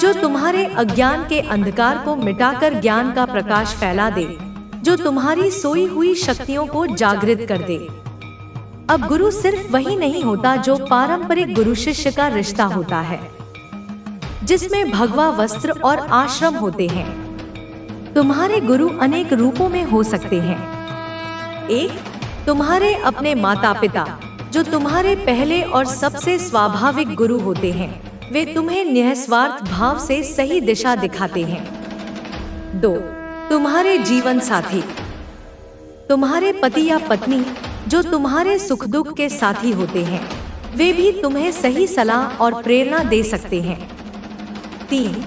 Speaker 1: जो तुम्हारे अज्ञान के अंधकार को मिटाकर ज्ञान का प्रकाश फैला दे, जो तुम्हारी सोई हुई शक्तियों को जागृत कर दे। अब गुरु सिर्फ वही नहीं होता जो पारंपरिक गुरु शिष्य का रिश्ता होता है, जिसमें भगवा वस्त्र और आश्रम होते हैं। तुम्हारे गुरु अनेक रूपों में हो सकते हैं। एक, तुम्हारे अपने माता पिता, जो तुम्हारे पहले और सबसे स्वाभाविक गुरु होते हैं। वे तुम्हें निस्वार्थ भाव से सही दिशा दिखाते हैं। 2. तुम्हारे जीवन साथी। तुम्हारे पति या पत्नी जो तुम्हारे सुख दुख के साथी होते हैं, वे भी तुम्हें सही सलाह और प्रेरणा दे सकते हैं। 3.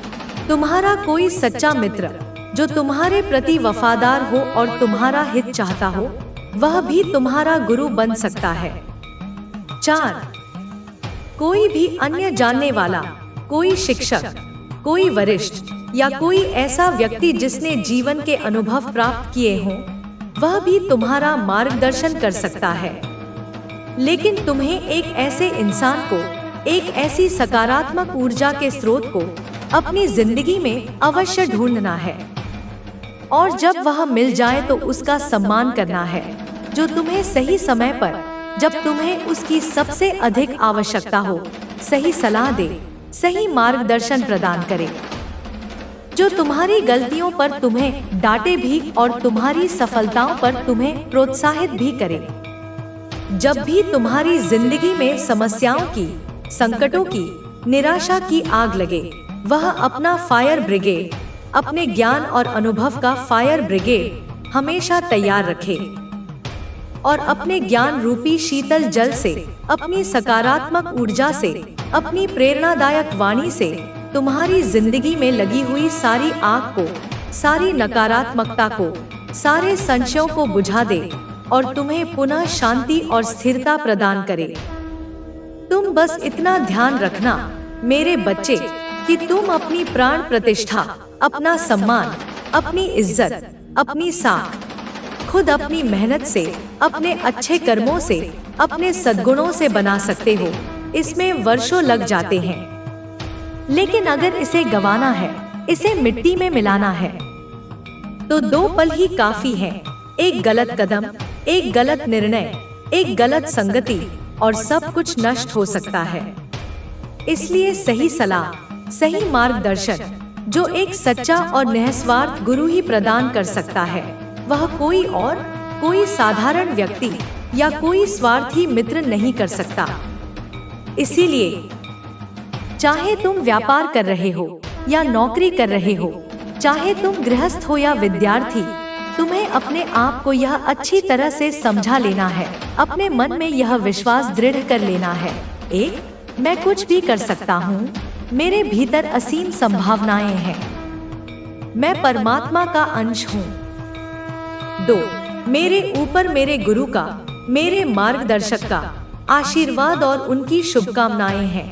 Speaker 1: तुम्हारा कोई सच्चा मित्र जो तुम्हारे प्रति वफादार हो और तुम्हारा हित चाहता हो, वह भी तुम्हारा गुरु बन सकता है। 4. कोई भी अन्य जानने वाला, कोई शिक्षक, कोई वरिष्ठ या कोई ऐसा व्यक्ति जिसने जीवन के अनुभव प्राप्त किए हों, वह भी तुम्हारा मार्गदर्शन कर सकता है। लेकिन तुम्हें एक ऐसे इंसान को, एक ऐसी सकारात्मक ऊर्जा के स्रोत को अपनी जिंदगी में अवश्य ढूंढना है, और जब वह मिल जाए तो उसका सम्मान करना है, जो तुम्हें सही समय पर, जब तुम्हें उसकी सबसे अधिक आवश्यकता हो, सही सलाह दे, सही मार्गदर्शन प्रदान करे, जो तुम्हारी गलतियों पर तुम्हें डांटे भी और तुम्हारी सफलताओं पर तुम्हें प्रोत्साहित भी करे। जब भी तुम्हारी जिंदगी में समस्याओं की, संकटों की, निराशा की आग लगे, वह अपना फायर ब्रिगेड, अपने ज्ञान और अनुभव का फायर ब्रिगेड हमेशा तैयार रखे, और अपने ज्ञान रूपी शीतल जल से, अपनी सकारात्मक ऊर्जा से, अपनी प्रेरणादायक वाणी से तुम्हारी जिंदगी में लगी हुई सारी आग को, सारी नकारात्मकता को, सारे संशयों को बुझा दे और तुम्हें पुनः शांति और स्थिरता प्रदान करे। तुम बस इतना ध्यान रखना मेरे बच्चे कि तुम अपनी प्राण प्रतिष्ठा, अपना सम्मान, अपनी इज्जत, अपनी साख खुद अपनी मेहनत से, अपने अच्छे कर्मों से, अपने सद्गुणों से बना सकते हो। इसमें वर्षों लग जाते हैं, लेकिन अगर इसे गंवाना है, इसे मिट्टी में मिलाना है, तो 2 पल ही काफी हैं। एक गलत कदम, एक गलत निर्णय, एक गलत संगति और सब कुछ नष्ट हो सकता है। इसलिए सही सलाह, सही मार्गदर्शन जो एक सच्चा और निस्वार्थ गुरु ही प्रदान कर सकता है, वह कोई और, कोई साधारण व्यक्ति या कोई स्वार्थी मित्र नहीं कर सकता। इसीलिए चाहे तुम व्यापार कर रहे हो या नौकरी कर रहे हो, चाहे तुम गृहस्थ हो या विद्यार्थी, तुम्हें अपने आप को यह अच्छी तरह से समझा लेना है, अपने मन में यह विश्वास दृढ़ कर लेना है, 1. मैं कुछ भी कर सकता हूँ, मेरे भीतर असीम संभावनाएं हैं, मैं परमात्मा का अंश हूँ। 2. मेरे ऊपर मेरे गुरु का, मेरे मार्गदर्शक का आशीर्वाद और उनकी शुभकामनाएं हैं।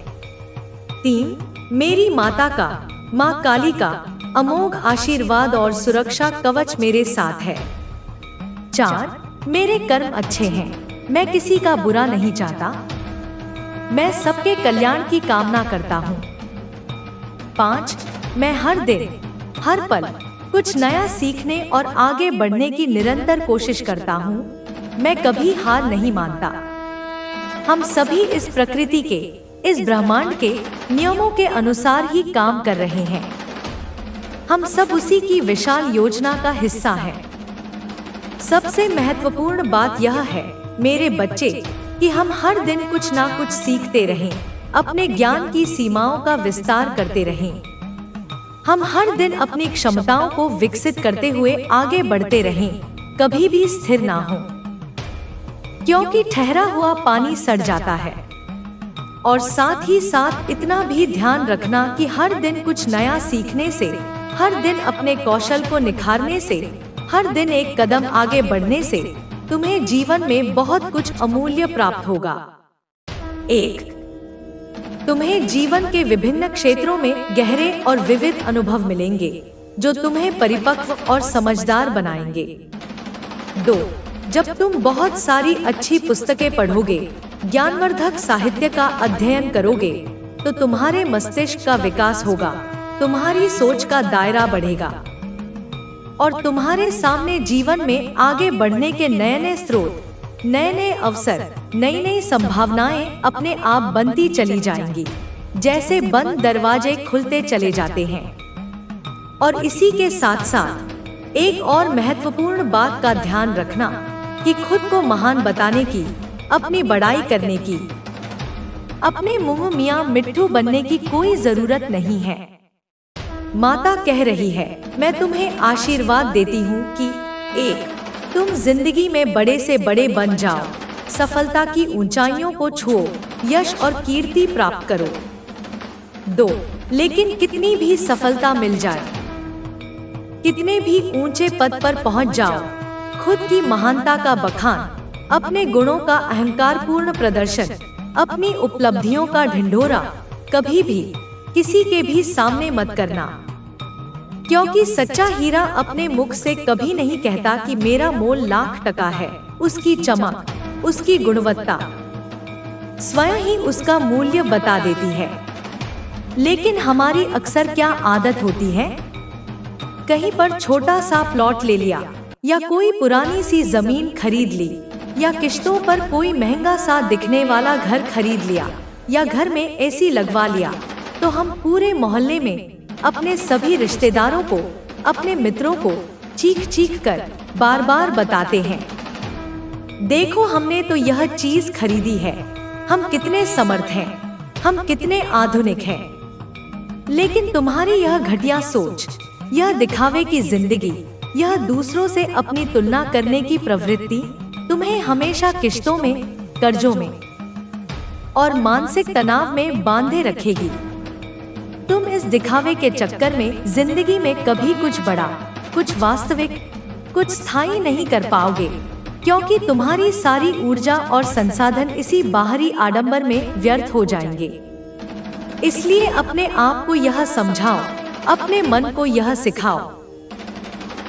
Speaker 1: 3. मेरी माता का, माँ काली का अमोघ आशीर्वाद और सुरक्षा कवच मेरे साथ है। 4. मेरे कर्म अच्छे हैं, मैं किसी का बुरा नहीं चाहता, मैं सबके कल्याण की कामना करता हूँ। 5. मैं हर दिन, हर पल कुछ नया सीखने और आगे बढ़ने की निरंतर कोशिश करता हूँ, मैं कभी हार नहीं मानता। हम सभी इस प्रकृति के, इस ब्रह्मांड के नियमों के अनुसार ही काम कर रहे हैं। हम सब उसी की विशाल योजना का हिस्सा हैं। सबसे महत्वपूर्ण बात यह है मेरे बच्चे कि हम हर दिन कुछ ना कुछ सीखते रहें, अपने ज्ञान की सीमाओं का विस्तार करते रहें। हम हर दिन अपनी क्षमताओं को विकसित करते हुए आगे बढ़ते रहें, कभी भी स्थिर ना हो, क्योंकि ठहरा हुआ पानी सड़ जाता है। और साथ ही साथ इतना भी ध्यान रखना कि हर दिन कुछ नया सीखने से, हर दिन अपने कौशल को निखारने से, हर दिन एक कदम आगे बढ़ने से तुम्हें जीवन में बहुत कुछ अमूल्य प्राप्त होगा। 1. तुम्हें जीवन के विभिन्न क्षेत्रों में गहरे और विविध अनुभव मिलेंगे जो तुम्हें परिपक्व और समझदार बनाएंगे। 2. जब तुम बहुत सारी अच्छी पुस्तकें पढ़ोगे, ज्ञानवर्धक साहित्य का अध्ययन करोगे, तो तुम्हारे मस्तिष्क का विकास होगा, तुम्हारी सोच का दायरा बढ़ेगा और तुम्हारे सामने जीवन में आगे बढ़ने के नए नए स्रोत, नए नए अवसर, नई नई संभावनाएं अपने आप बनती चली जाएंगी, जैसे बंद दरवाजे खुलते चले जाते हैं। और इसी के साथ साथ एक और महत्वपूर्ण बात का ध्यान रखना कि खुद को महान बताने की, अपनी बड़ाई करने की, अपने मुंह मियां मिट्ठू बनने की कोई जरूरत नहीं है। माता कह रही है, मैं तुम्हें आशीर्वाद देती हूँ कि 1. तुम जिंदगी में बड़े से बड़े बन जाओ, सफलता की ऊंचाइयों को छुओ, यश और कीर्ति प्राप्त करो। 2. लेकिन कितनी भी सफलता मिल जाए, कितने भी ऊंचे पद पर पहुंच जाओ, खुद की महानता का बखान, अपने गुणों का अहंकारपूर्ण प्रदर्शन, अपनी उपलब्धियों का ढिंढोरा कभी भी किसी के भी सामने मत करना, क्योंकि सच्चा हीरा अपने मुख से कभी नहीं कहता कि मेरा मोल लाख टका है। उसकी चमक, उसकी गुणवत्ता स्वयं ही उसका मूल्य बता देती है। लेकिन हमारी अक्सर क्या आदत होती है, कहीं पर छोटा सा प्लॉट ले लिया, या कोई पुरानी सी जमीन खरीद ली, या किश्तों पर कोई महंगा सा दिखने वाला घर खरीद लिया, या घर में एसी लगवा लिया, तो हम पूरे मोहल्ले में अपने सभी रिश्तेदारों को, अपने मित्रों को चीख चीख कर बार बार बताते हैं, देखो हमने तो यह चीज खरीदी है, हम कितने समर्थ हैं, हम कितने आधुनिक हैं। लेकिन तुम्हारी यह घटिया सोच, यह दिखावे की जिंदगी, यह दूसरों से अपनी तुलना करने की प्रवृत्ति तुम्हें हमेशा किश्तों में, कर्जों में और मानसिक तनाव में बांधे रखेगी। तुम इस दिखावे के चक्कर में जिंदगी में कभी कुछ बड़ा, कुछ वास्तविक, कुछ स्थायी नहीं कर पाओगे, क्योंकि तुम्हारी सारी ऊर्जा और संसाधन इसी बाहरी आडंबर में व्यर्थ हो जाएंगे। इसलिए अपने आप को यह समझाओ, अपने मन को यह सिखाओ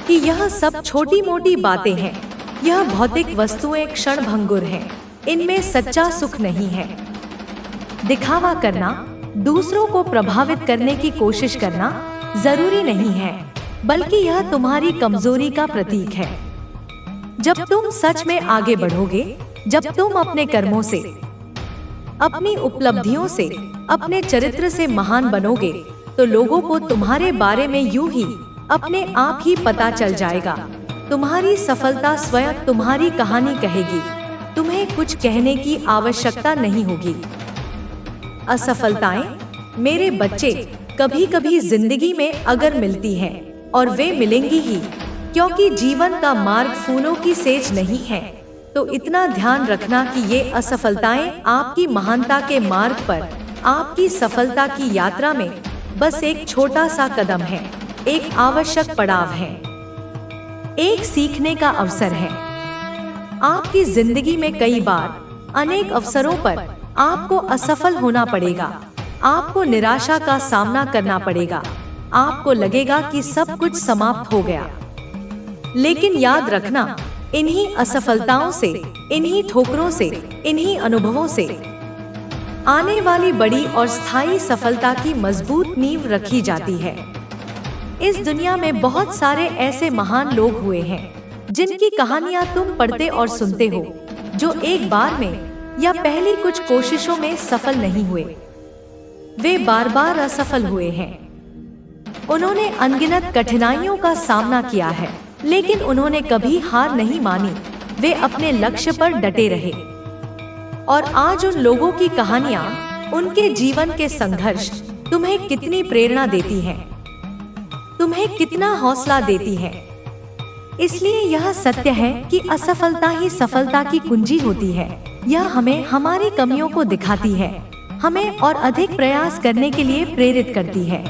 Speaker 1: कि यह सब छोटी मोटी बातें हैं, यह भौतिक वस्तुएं क्षण भंगुर हैं, इनमें सच्चा सुख नहीं है। दिखावा करना, दूसरों को प्रभावित करने की कोशिश करना जरूरी नहीं है, बल्कि यह तुम्हारी कमजोरी का प्रतीक है। जब तुम सच में आगे बढ़ोगे, जब तुम अपने कर्मों से, अपनी उपलब्धियों से, अपने चरित्र से महान बनोगे, तो लोगों को तुम्हारे बारे में यूं ही अपने आप ही पता चल जाएगा। तुम्हारी सफलता स्वयं तुम्हारी कहानी कहेगी, तुम्हें कुछ कहने की आवश्यकता नहीं होगी। असफलताएं, मेरे बच्चे, कभी कभी जिंदगी में अगर मिलती हैं, और वे मिलेंगी ही, क्योंकि जीवन का मार्ग फूलों की सेज नहीं है, तो इतना ध्यान रखना कि ये असफलताएं आपकी महानता के मार्ग पर, आपकी सफलता की यात्रा में बस एक छोटा सा कदम है, एक आवश्यक पड़ाव है, एक सीखने का अवसर है। आपकी जिंदगी में कई बार, अनेक अवसरों पर आपको असफल होना पड़ेगा, आपको निराशा का सामना करना पड़ेगा, आपको लगेगा कि सब कुछ समाप्त हो गया। लेकिन याद रखना, इन्हीं असफलताओं से, इन्हीं ठोकरों से, इन्हीं अनुभवों से आने वाली बड़ी और स्थायी सफलता की मजबूत नींव रखी जाती है। इस दुनिया में बहुत सारे ऐसे महान लोग हुए हैं जिनकी कहानियां तुम पढ़ते और सुनते हो, जो एक बार में या पहली कुछ कोशिशों में सफल नहीं हुए। वे बार बार असफल हुए हैं। उन्होंने अनगिनत कठिनाइयों का सामना किया है, लेकिन उन्होंने कभी हार नहीं मानी। वे अपने लक्ष्य पर डटे रहे। और आज उन लोगों की कहानियां, उनके जीवन के संघर्ष तुम्हें कितनी प्रेरणा देती हैं, तुम्हें कितना हौसला देती है। इसलिए यह सत्य है कि असफलता ही सफलता की कुंजी होती है। यह हमें हमारी कमियों को दिखाती है, हमें और अधिक प्रयास करने के लिए प्रेरित करती है।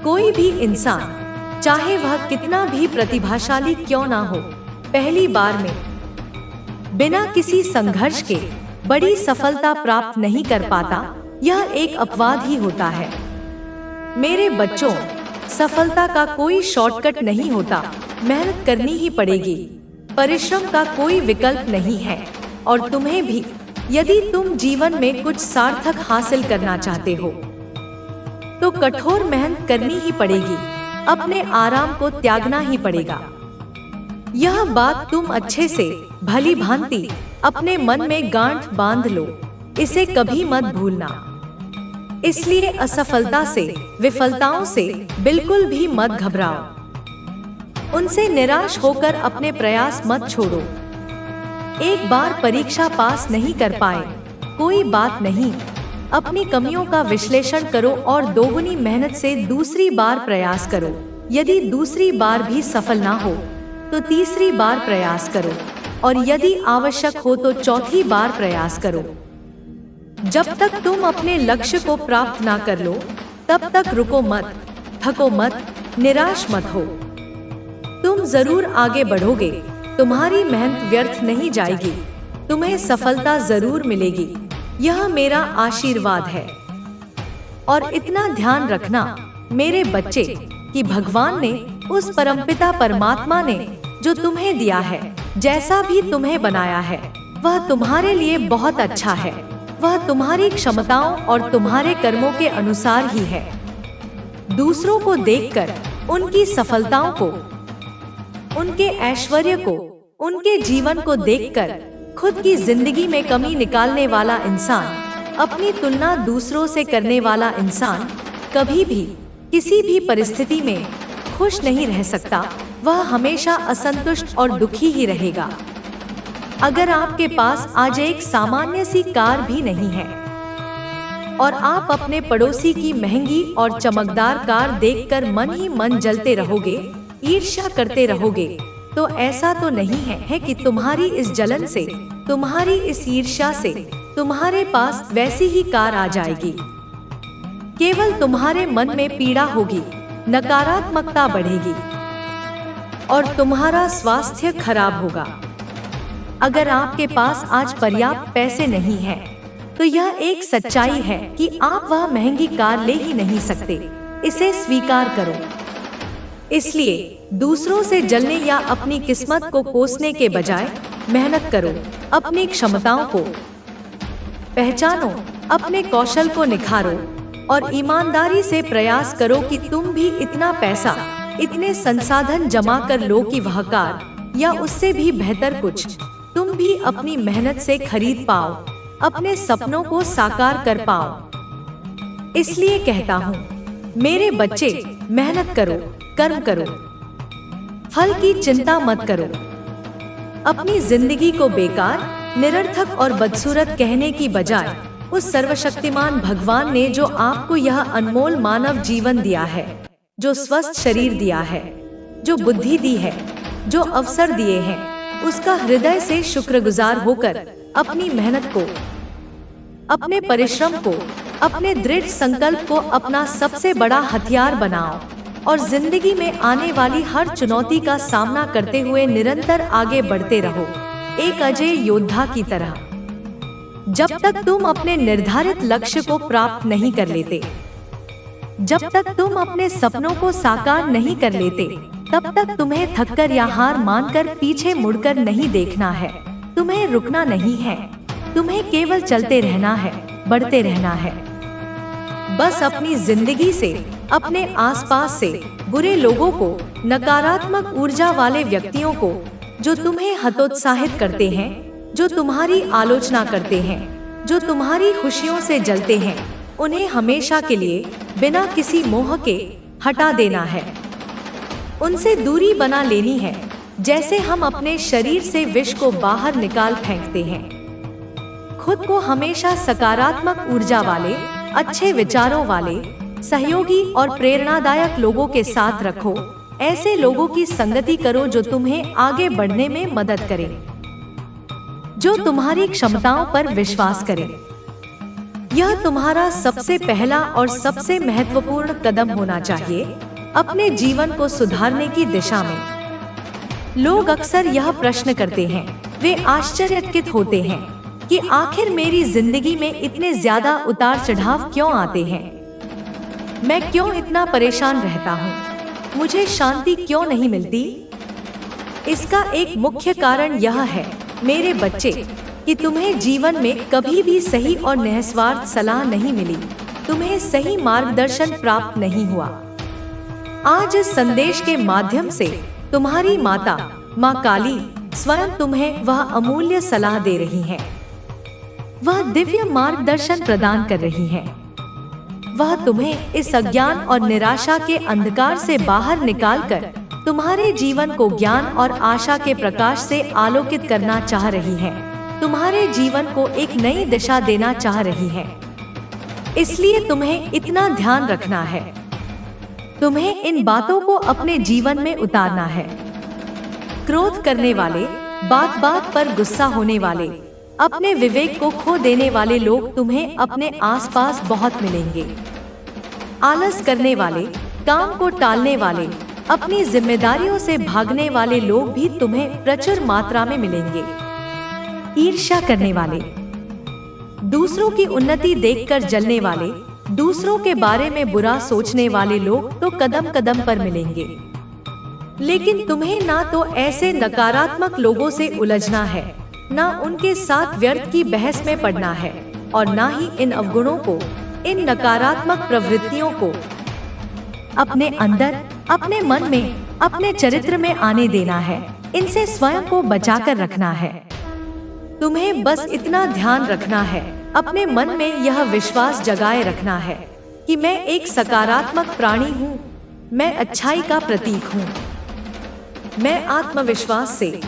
Speaker 1: कोई भी इंसान, चाहे वह कितना भी प्रतिभाशाली क्यों ना हो, पहली बार में बिना किसी संघर्ष के बड़ी सफलता प्राप्त नहीं कर पाता। यह एक अपवाद ही होता है। मेरे बच्चों, सफलता का कोई शॉर्टकट नहीं होता। मेहनत करनी ही पड़ेगी। परिश्रम का कोई विकल्प नहीं है। और तुम्हें भी, यदि तुम जीवन में कुछ सार्थक हासिल करना चाहते हो, तो कठोर मेहनत करनी ही पड़ेगी। अपने आराम को त्यागना ही पड़ेगा। यह बात तुम अच्छे से, भली भांति अपने मन में गांठ बांध लो। इसे कभी मत भूलना। इसलिए असफलता से, विफलताओं से बिल्कुल भी मत घबराओ। उनसे निराश होकर अपने प्रयास मत छोड़ो। एक बार परीक्षा पास नहीं कर पाए, कोई बात नहीं। अपनी कमियों का विश्लेषण करो और दोगुनी मेहनत से दूसरी बार प्रयास करो। यदि दूसरी बार भी सफल ना हो तो तीसरी बार प्रयास करो और यदि आवश्यक हो तो चौथी बार प्रयास करो। जब तक तुम अपने लक्ष्य को प्राप्त ना कर लो तब तक रुको मत, थको मत, निराश मत हो। तुम जरूर आगे बढ़ोगे, तुम्हारी मेहनत व्यर्थ नहीं जाएगी, तुम्हें सफलता जरूर मिलेगी। यह मेरा आशीर्वाद है। और इतना ध्यान रखना मेरे बच्चे कि भगवान ने, उस परमपिता परमात्मा ने जो तुम्हें दिया है, जैसा भी तुम्हें बनाया है, वह तुम्हारे लिए बहुत अच्छा है। वह तुम्हारी क्षमताओं और तुम्हारे कर्मों के अनुसार ही है। दूसरों को देखकर, उनकी सफलताओं को, उनके ऐश्वर्य को, उनके जीवन को देखकर खुद की जिंदगी में कमी निकालने वाला इंसान, अपनी तुलना दूसरों से करने वाला इंसान कभी भी किसी भी परिस्थिति में खुश नहीं रह सकता। वह हमेशा असंतुष्ट और दुखी ही रहेगा। अगर आपके पास आज एक सामान्य सी कार भी नहीं है और आप अपने पड़ोसी की महंगी और चमकदार कार देखकर मन ही मन जलते रहोगे, ईर्ष्या करते रहोगे, तो ऐसा तो नहीं है कि तुम्हारी इस जलन से, तुम्हारी इस ईर्ष्या से तुम्हारे पास वैसी ही कार आ जाएगी। केवल तुम्हारे मन में पीड़ा होगी, नकारात्मकता बढ़ेगी और तुम्हारा स्वास्थ्य खराब होगा। अगर आपके पास आज पर्याप्त पैसे नहीं हैं, तो यह एक सच्चाई है कि आप वह महंगी कार ले ही नहीं सकते। इसे स्वीकार करो। इसलिए दूसरों से जलने या अपनी किस्मत को कोसने के बजाय मेहनत करो, अपनी क्षमताओं को पहचानो, अपने कौशल को निखारो और ईमानदारी से प्रयास करो कि तुम भी इतना पैसा, इतने संसाधन जमा कर लो कि वह कार या उससे भी बेहतर कुछ तुम भी अपनी मेहनत से खरीद पाओ, अपने सपनों को साकार कर पाओ। इसलिए कहता हूँ, मेरे बच्चे, मेहनत करो, कर्म करो, फल की चिंता मत करो। अपनी जिंदगी को बेकार, निरर्थक और बदसूरत कहने की बजाय उस सर्वशक्तिमान भगवान ने जो आपको यह अनमोल मानव जीवन दिया है, जो स्वस्थ शरीर दिया है, जो बुद्धि दी है, जो अवसर दिए हैं, उसका हृदय से शुक्रगुजार होकर अपनी मेहनत को, अपने परिश्रम को, अपने दृढ़ संकल्प को अपना सबसे बड़ा हथियार बनाओ और जिंदगी में आने वाली हर चुनौती का सामना करते हुए निरंतर आगे बढ़ते रहो, एक अजय योद्धा की तरह। जब तक तुम अपने निर्धारित लक्ष्य को प्राप्त नहीं कर लेते, जब तक तुम अपने सपनों को साकार नहीं कर लेते, तब तक तुम्हें थककर या हार मानकर पीछे मुड़कर नहीं देखना है। तुम्हें रुकना नहीं है, तुम्हें केवल चलते रहना है, बढ़ते रहना है। बस अपनी जिंदगी से, अपने आसपास से बुरे लोगों को, नकारात्मक ऊर्जा वाले व्यक्तियों को, जो तुम्हें हतोत्साहित करते हैं, जो तुम्हारी आलोचना करते हैं, जो तुम्हारी खुशियों से जलते हैं, उन्हें हमेशा के लिए बिना किसी मोह के हटा देना है। उनसे दूरी बना लेनी है, जैसे हम अपने शरीर से विष को बाहर निकाल फेंकते हैं। खुद को हमेशा सकारात्मक ऊर्जा वाले, अच्छे विचारों वाले, सहयोगी और प्रेरणादायक लोगों के साथ रखो। ऐसे लोगों की संगति करो जो तुम्हें आगे बढ़ने में मदद करें, जो तुम्हारी क्षमताओं पर विश्वास करें। यह तुम्हारा सबसे पहला और सबसे महत्वपूर्ण कदम होना चाहिए अपने जीवन को सुधारने की दिशा में। लोग अक्सर यह प्रश्न करते हैं, वे आश्चर्यचकित होते हैं कि आखिर मेरी जिंदगी में इतने ज्यादा उतार चढ़ाव क्यों आते हैं, मैं क्यों इतना परेशान रहता हूँ, मुझे शांति क्यों नहीं मिलती। इसका एक मुख्य कारण यह है मेरे बच्चे कि तुम्हें जीवन में कभी भी सही और निस्वार्थ सलाह नहीं मिली, तुम्हें सही मार्गदर्शन प्राप्त नहीं हुआ। आज इस संदेश के माध्यम से तुम्हारी माता, माँ काली स्वयं तुम्हें वह अमूल्य सलाह दे रही है। वह दिव्य मार्गदर्शन प्रदान कर रही है। वह तुम्हें इस अज्ञान और निराशा के अंधकार से बाहर निकालकर तुम्हारे जीवन को ज्ञान और आशा के प्रकाश से आलोकित करना चाह रही है। तुम्हारे जीवन को एक नई दिशा देना चाह रही है। इसलिए तुम्हें इतना ध्यान रखना है। तुम्हें इन बातों को अपने जीवन में उतारना है। क्रोध करने वाले, बात बात पर गुस्सा होने वाले, अपने विवेक को खो देने वाले लोग तुम्हें अपने आसपास बहुत मिलेंगे। आलस करने वाले, काम को टालने वाले, अपनी जिम्मेदारियों से भागने वाले लोग भी तुम्हें प्रचुर मात्रा में मिलेंगे। ईर्ष्या करने वाले, दूसरों की उन्नति देखकर जलने वाले, दूसरों के बारे में बुरा सोचने वाले लोग तो कदम कदम पर मिलेंगे। लेकिन तुम्हें ना तो ऐसे नकारात्मक लोगों से उलझना है, ना उनके साथ व्यर्थ की बहस में पड़ना है, और ना ही इन अवगुणों को, इन नकारात्मक प्रवृत्तियों को अपने अंदर, अपने मन में, अपने चरित्र में आने देना है। इनसे स्वयं को बचाकर रखना है। तुम्हें बस इतना ध्यान रखना है, अपने मन में यह विश्वास जगाए रखना है कि मैं एक सकारात्मक प्राणी हूँ, मैं अच्छाई का प्रतीक हूँ। मैं आत्मविश्वास से,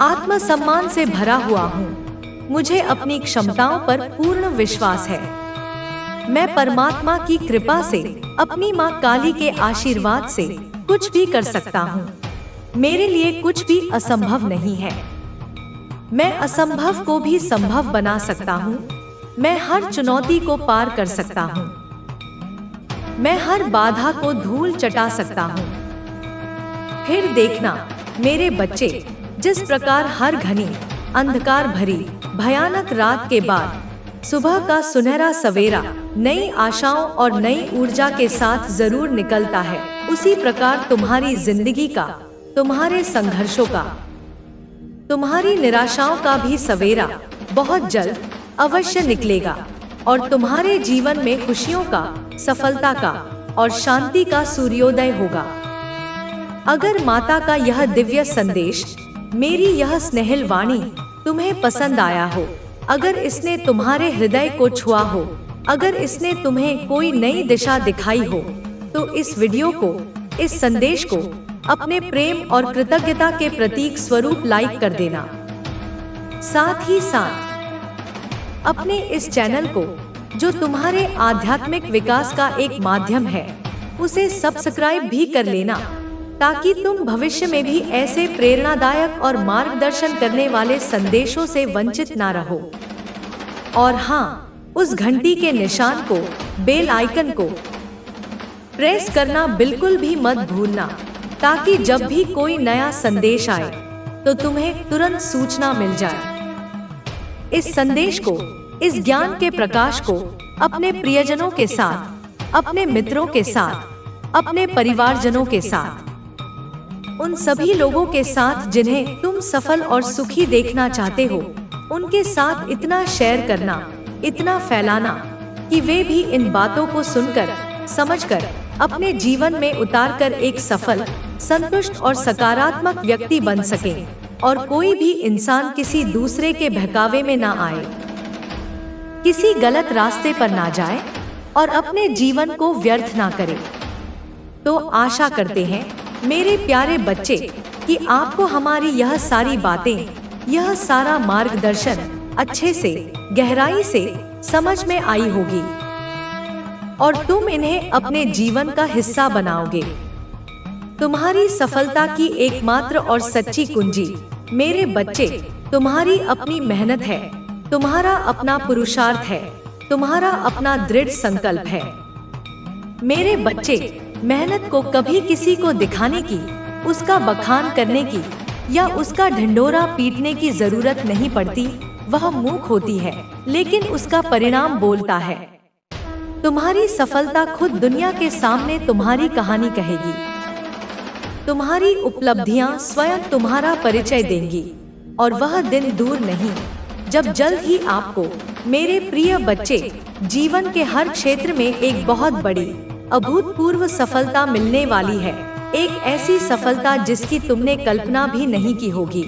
Speaker 1: आत्मसम्मान से भरा हुआ हूँ। मुझे अपनी क्षमताओं पर पूर्ण विश्वास है। मैं परमात्मा की कृपा से, अपनी माँ काली के आशीर्वाद से कुछ भी कर सकता हूँ। मेरे लिए कुछ भी असंभव नहीं है। मैं असंभव को भी संभव बना सकता हूँ। मैं हर चुनौती को पार कर सकता हूँ। मैं हर बाधा को धूल चटा सकता हूँ। फिर देखना मेरे बच्चे, जिस प्रकार हर घनी, अंधकार भरी, भयानक रात के बाद सुबह का सुनहरा सवेरा नई आशाओं और नई ऊर्जा के साथ जरूर निकलता है, उसी प्रकार तुम्हारी जिंदगी का, तुम्हारे संघर्षों का, तुम्हारी निराशाओं का भी सवेरा बहुत जल्द अवश्य निकलेगा और तुम्हारे जीवन में खुशियों का, सफलता का और शांति का सूर्योदय होगा। अगर माता का यह दिव्य संदेश, मेरी यह स्नेहिल वाणी तुम्हें पसंद आया हो, अगर इसने तुम्हारे हृदय को छुआ हो, अगर इसने तुम्हें कोई नई दिशा दिखाई हो, तो इस वीडियो को, इस संदेश को अपने प्रेम और कृतज्ञता के प्रतीक स्वरूप लाइक कर देना। साथ ही साथ अपने इस चैनल को, जो तुम्हारे आध्यात्मिक विकास का एक माध्यम है, उसे सब्सक्राइब भी कर लेना, ताकि तुम भविष्य में भी ऐसे प्रेरणादायक और मार्गदर्शन करने वाले संदेशों से वंचित ना रहो। और हाँ, उस घंटी के निशान को, बेल आइकन को प्रेस करना बिल्कुल भी मत भूलना, ताकि जब भी कोई नया संदेश आए तो तुम्हें तुरंत सूचना मिल जाए। इस संदेश को, इस ज्ञान के प्रकाश को अपने प्रियजनों के साथ, अपने मित्रों के साथ, अपने परिवारजनों के साथ, उन सभी लोगों के साथ जिन्हें तुम सफल और सुखी देखना चाहते हो, उनके साथ इतना शेयर करना, इतना फैलाना कि वे भी इन बातों को सुनकर, समझकर अपने जीवन में उतारकर एक सफल, संतुष्ट और सकारात्मक व्यक्ति बन सके और कोई भी इंसान किसी दूसरे के बहकावे में ना आए, किसी गलत रास्ते पर ना जाए और अपने जीवन को व्यर्थ ना करे। तो आशा करते हैं मेरे प्यारे बच्चे कि आपको हमारी यह सारी बातें, यह सारा मार्गदर्शन अच्छे से, गहराई से समझ में आई होगी और तुम इन्हें अपने जीवन का हिस्सा बनाओगे। तुम्हारी सफलता की एकमात्र और सच्ची कुंजी, मेरे बच्चे, तुम्हारी अपनी मेहनत है, तुम्हारा अपना पुरुषार्थ है, तुम्हारा अपना दृढ़ संकल्प है। मेरे बच्चे, मेहनत को कभी किसी को दिखाने की, उसका बखान करने की या उसका ढिंढोरा पीटने की जरूरत नहीं पड़ती। वह मूक होती है, लेकिन उसका परिणाम बोलता है। तुम्हारी सफलता खुद दुनिया के सामने तुम्हारी कहानी कहेगी। तुम्हारी उपलब्धियां स्वयं तुम्हारा परिचय देंगी और वह दिन दूर नहीं जब जल्द ही आपको, मेरे प्रिय बच्चे, जीवन के हर क्षेत्र में एक बहुत बड़ी, अभूतपूर्व सफलता मिलने वाली है। एक ऐसी सफलता जिसकी तुमने कल्पना भी नहीं की होगी।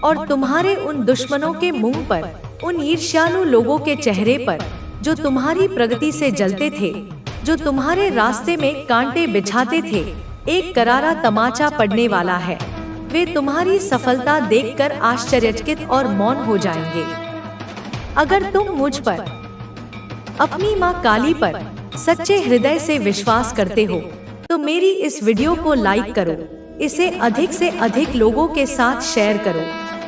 Speaker 1: और तुम्हारे उन दुश्मनों के मुंह पर, उन ईर्ष्यालु लोगों के चेहरे पर, जो तुम्हारी प्रगति से जलते थे, जो तुम्हारे रास्ते में कांटे बिछाते थे, एक करारा तमाचा पड़ने वाला है। वे तुम्हारी सफलता देखकर आश्चर्यचकित और मौन हो जाएंगे। अगर तुम मुझ पर, अपनी मां काली पर सच्चे हृदय से विश्वास करते हो तो मेरी इस वीडियो को लाइक करो, इसे अधिक से अधिक लोगों के साथ शेयर करो,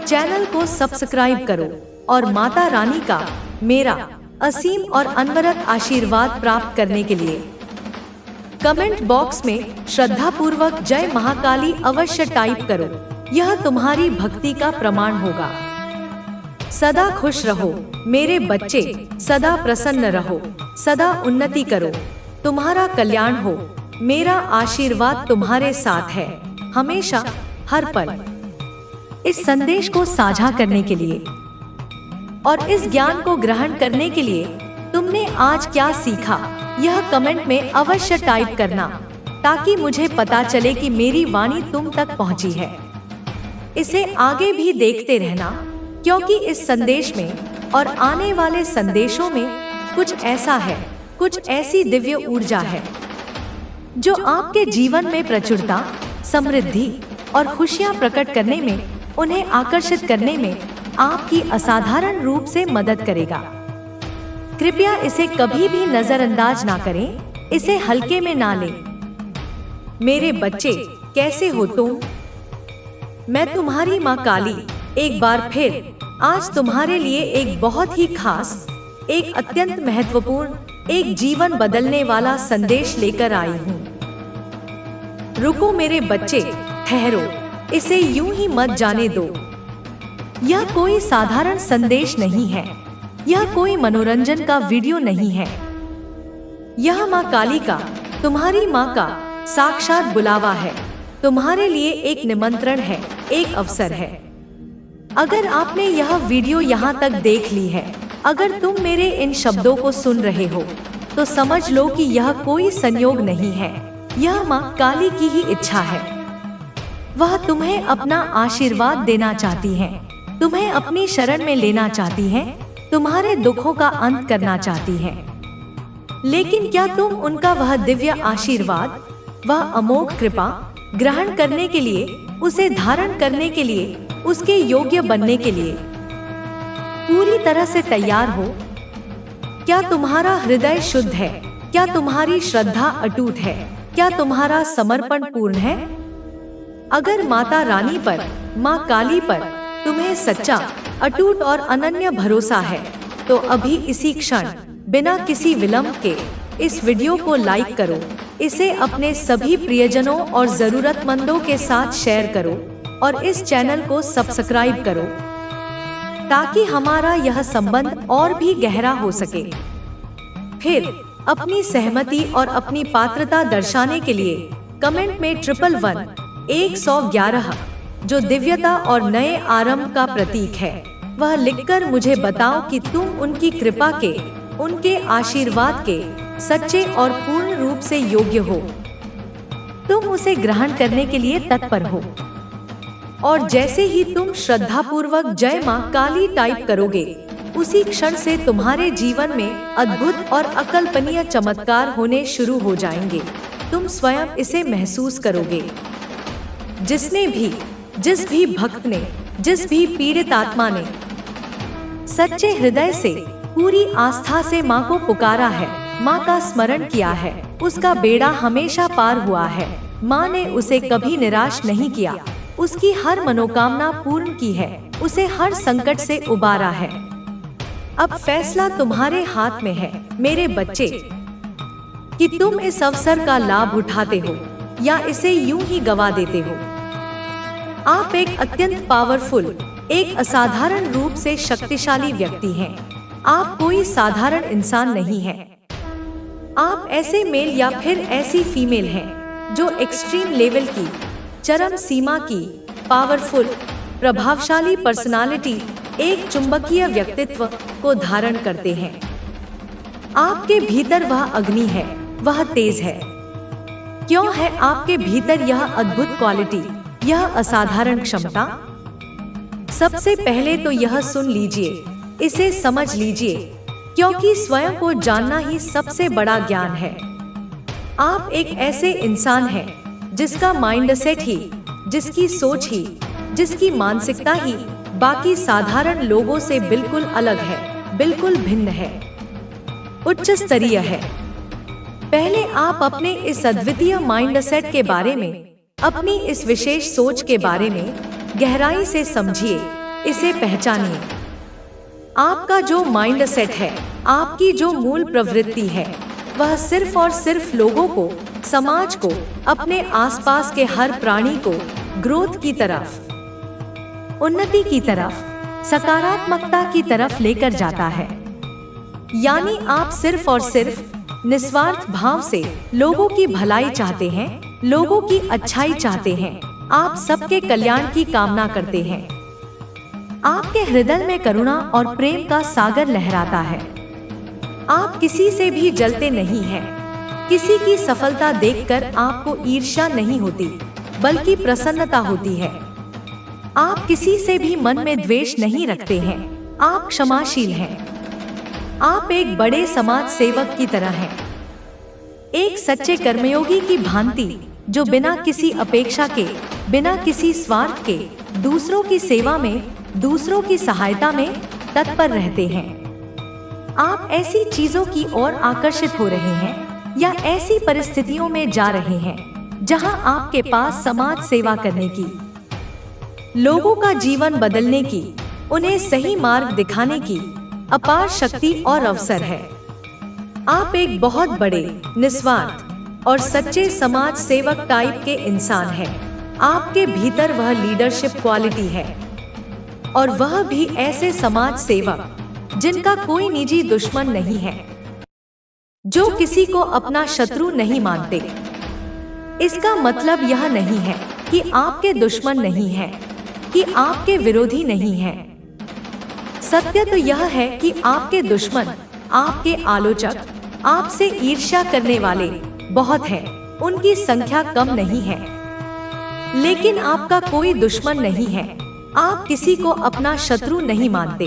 Speaker 1: चैनल को सब्सक्राइब करो और माता रानी का मेरा असीम और अनवरत आशीर्वाद प्राप्त करने के लिए कमेंट बॉक्स में श्रद्धा पूर्वक जय महाकाली अवश्य टाइप करो। यह तुम्हारी भक्ति का प्रमाण होगा। सदा खुश रहो मेरे बच्चे, सदा प्रसन्न रहो, सदा उन्नति करो, तुम्हारा कल्याण हो। मेरा आशीर्वाद तुम्हारे साथ है हमेशा, हर पल। इस संदेश को साझा करने के लिए और इस ज्ञान को ग्रहण करने के लिए तुमने आज क्या सीखा, यह कमेंट में अवश्य टाइप करना, ताकि मुझे पता चले कि मेरी वाणी तुम तक पहुंची है। इसे आगे भी देखते रहना, क्योंकि इस संदेश में और आने वाले संदेशों में कुछ ऐसा है, कुछ ऐसी दिव्य ऊर्जा है जो आपके जीवन में प्रचुरता, समृद्धि और खुशियां प्रकट करने में, उन्हें आकर्षित करने में आपकी असाधारण रूप से मदद करेगा। कृपया इसे कभी भी नजरअंदाज ना करें, इसे हल्के में ना लें। मेरे बच्चे, कैसे हो तुम? मैं तुम्हारी मां काली एक बार फिर आज तुम्हारे लिए एक बहुत ही खास, एक अत्यंत महत्वपूर्ण, एक जीवन बदलने वाला संदेश लेकर आई हूँ। रुको मेरे बच्चे, ठहरो, इसे यूं ही मत जाने दो। यह कोई साधारण संदेश नहीं है, यह कोई मनोरंजन का वीडियो नहीं है। यह मां काली का, तुम्हारी मां का साक्षात बुलावा है, तुम्हारे लिए एक निमंत्रण है, एक अवसर है। अगर आपने यह वीडियो यहाँ तक देख ली है, अगर तुम मेरे इन शब्दों को सुन रहे हो, तो समझ लो कि यह कोई संयोग नहीं है, यह मां काली की ही इच्छा है। वह तुम्हें अपना आशीर्वाद देना चाहती है, तुम्हें अपनी शरण में लेना चाहती है, तुम्हारे दुखों का अंत करना चाहती है। लेकिन क्या तुम उनका वह दिव्य आशीर्वाद, वह अमोघ कृपा ग्रहण करने के लिए, उसे धारण करने के लिए, उसके योग्य बनने के लिए पूरी तरह से तैयार हो? क्या तुम्हारा हृदय शुद्ध है? क्या तुम्हारी श्रद्धा अटूट है? क्या तुम्हारा समर्पण पूर्ण है? अगर माता रानी पर, मां काली पर तुम्हें सच्चा, अटूट और अनन्य भरोसा है, तो अभी इसी क्षण बिना किसी विलंब के इस वीडियो को लाइक करो, इसे अपने सभी प्रियजनों और जरूरतमंदों के साथ शेयर करो और इस चैनल को सब्सक्राइब करो, ताकि हमारा यह संबंध और भी गहरा हो सके। फिर अपनी सहमति और अपनी पात्रता दर्शाने के लिए कमेंट में 111 जो दिव्यता और नए आरंभ का प्रतीक है, वह लिखकर मुझे बताओ कि तुम उनकी कृपा के, उनके आशीर्वाद के सच्चे और पूर्ण रूप से योग्य हो। तुम उसे ग्रहण करने के लिए तत्पर हो। और जैसे ही तुम श्रद्धा पूर्वक जय मां काली टाइप करोगे, उसी क्षण से तुम्हारे जीवन में अद्भुत और अकल्पनीय चमत्कार होने शुरू हो जाएंगे। तुम स्वयं इसे महसूस करोगे। जिस भी भक्त ने, जिस भी पीड़ित आत्मा ने सच्चे हृदय से, पूरी आस्था से मां को पुकारा है, मां का स्मरण किया है, उसका बेड़ा हमेशा पार हुआ है। मां ने उसे कभी निराश नहीं किया, उसकी हर मनोकामना पूर्ण की है, उसे हर संकट से उबारा है। अब फैसला तुम्हारे हाथ में है मेरे बच्चे, कि तुम इस अवसर का लाभ उठाते हो या इसे यूं ही गवा देते हो। आप एक अत्यंत पावरफुल, एक असाधारण रूप से शक्तिशाली व्यक्ति हैं। आप कोई साधारण इंसान नहीं हैं। आप ऐसे मेल या फिर ऐसी फीमेल हैं जो एक्सट्रीम लेवल की, चरम सीमा की, पावरफुल, प्रभावशाली पर्सनालिटी, एक चुंबकीय व्यक्तित्व को धारण करते हैं। आपके भीतर वह अग्नि है, वह तेज है। क्यों है आपके भीतर यह अद्भुत क्वालिटी, यह असाधारण क्षमता? सबसे पहले तो यह सुन लीजिए, इसे समझ लीजिए, क्योंकि स्वयं को जानना ही सबसे बड़ा ज्ञान है। आप एक ऐसे इंसान हैं जिसका माइंडसेट ही, जिसकी सोच ही, जिसकी मानसिकता ही बाकी साधारण लोगों से बिल्कुल अलग है, बिल्कुल भिन्न है, उच्च स्तरीय है। पहले आप अपने इस अद्वितीय माइंडसेट के बारे में, अपनी इस विशेष सोच के बारे में गहराई से समझिए, इसे पहचानिए। आपका जो माइंडसेट है, आपकी जो मूल प्रवृत्ति है, वह सिर्फ और सिर्फ लोगों को, समाज को, अपने आसपास के हर प्राणी को ग्रोथ की तरफ, उन्नति की तरफ, सकारात्मकता की तरफ लेकर जाता है। यानी आप सिर्फ और सिर्फ निस्वार्थ भाव से लोगों की भलाई चाहते हैं, लोगों की अच्छाई चाहते हैं, आप सबके कल्याण की कामना करते हैं। आपके हृदय में करुणा और प्रेम का सागर लहराता है। आप किसी से भी जलते नहीं हैं। किसी की सफलता देखकर आपको ईर्ष्या नहीं होती, बल्कि प्रसन्नता होती है। आप किसी से भी मन में द्वेष नहीं रखते हैं। आप क्षमाशील हैं। आप एक बड़े समाज सेवक की तरह हैं, एक सच्चे कर्मयोगी की भांति, जो बिना किसी अपेक्षा के, बिना किसी स्वार्थ के दूसरों की सेवा में, दूसरों की सहायता में तत्पर रहते हैं। आप ऐसी चीजों की ओर आकर्षित हो रहे हैं या ऐसी परिस्थितियों में जा रहे हैं जहां आपके पास समाज सेवा करने की, लोगों का जीवन बदलने की, उन्हें सही मार्ग दिखाने की अपार शक्ति और अवसर है। आप एक बहुत बड़े, निस्वार्थ और सच्चे समाज सेवक टाइप के इंसान हैं। आपके भीतर वह लीडरशिप क्वालिटी है, और वह भी ऐसे समाज सेवक जिनका कोई निजी दुश्मन नहीं है, जो किसी को अपना शत्रु नहीं मानते। इसका मतलब यह नहीं है कि आपके दुश्मन नहीं हैं, कि आपके विरोधी नहीं हैं। सत्य तो यह है कि आपके दुश्मन, आपके आलोचक, आपसे ईर्ष्या करने वाले बहुत हैं, उनकी संख्या कम नहीं है। लेकिन आपका कोई दुश्मन नहीं है। आप किसी को अपना शत्रु नहीं मानते।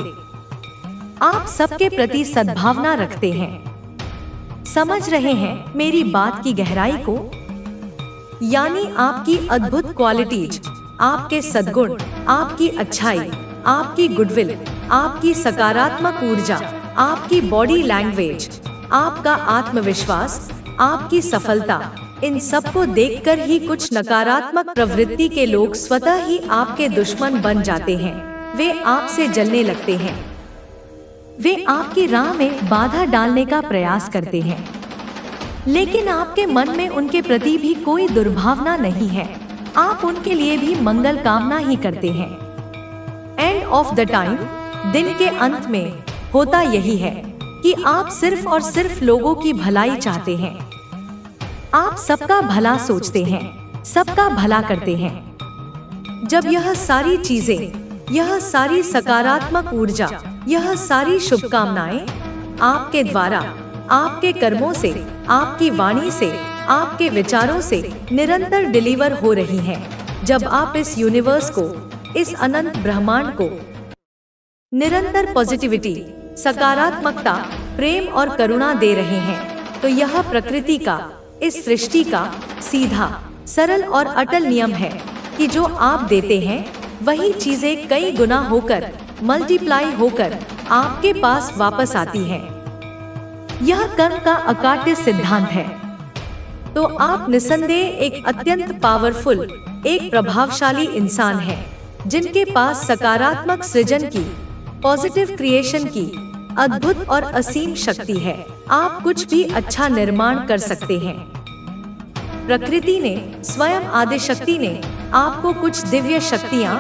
Speaker 1: आप सबके प्रति सद्भावना रखते हैं। समझ रहे हैं मेरी बात की गहराई को? यानी आपकी अद्भुत क्वालिटीज, आपके सद्गुण, आपकी अच्छाई, आपकी गुडविल, आपकी सकारात्मक ऊर्जा, आपकी बॉडी लैंग्वेज, आपका आत्मविश्वास, आपकी सफलता, इन सबको देखकर ही कुछ नकारात्मक प्रवृत्ति के लोग स्वतः ही आपके दुश्मन बन जाते हैं। वे आपसे जलने लगते हैं। वे आपकी राह में बाधा डालने का प्रयास करते हैं, लेकिन आपके मन में उनके प्रति भी कोई दुर्भावना नहीं है। आप उनके लिए भी मंगल कामना ही करते हैं। एंड ऑफ द टाइम, दिन के अंत में होता यही है कि आप सिर्फ और सिर्फ लोगों की भलाई चाहते हैं। आप सबका भला सोचते हैं, सबका भला करते हैं। जब यह सारी चीजें, यह सारी सकारात्मक ऊर्जा, यह सारी शुभकामनाएं आपके द्वारा, आपके कर्मों से, आपकी वाणी से, आपके विचारों से निरंतर डिलीवर हो रही हैं, जब आप इस यूनिवर्स को, इस अनंत ब्रह्मांड को निरंतर पॉजिटिविटी, सकारात्मकता, प्रेम और करुणा दे रहे हैं, तो यह प्रकृति का, इस सृष्टि का सीधा, सरल और अटल नियम है कि जो आप देते हैं वही चीजें कई गुना होकर, मल्टीप्लाई होकर आपके पास वापस आती हैं। यह कर्म का अकाट्य सिद्धांत है। तो आप निसंदेह एक अत्यंत पावरफुल, एक प्रभावशाली इंसान हैं, जिनके पास सकारात्मक सृजन की, पॉजिटिव क्रिएशन की अद्भुत और असीम शक्ति है। आप कुछ भी अच्छा निर्माण कर सकते हैं। प्रकृति ने, स्वयं आदिशक्ति ने आपको कुछ दिव्य शक्तियाँ,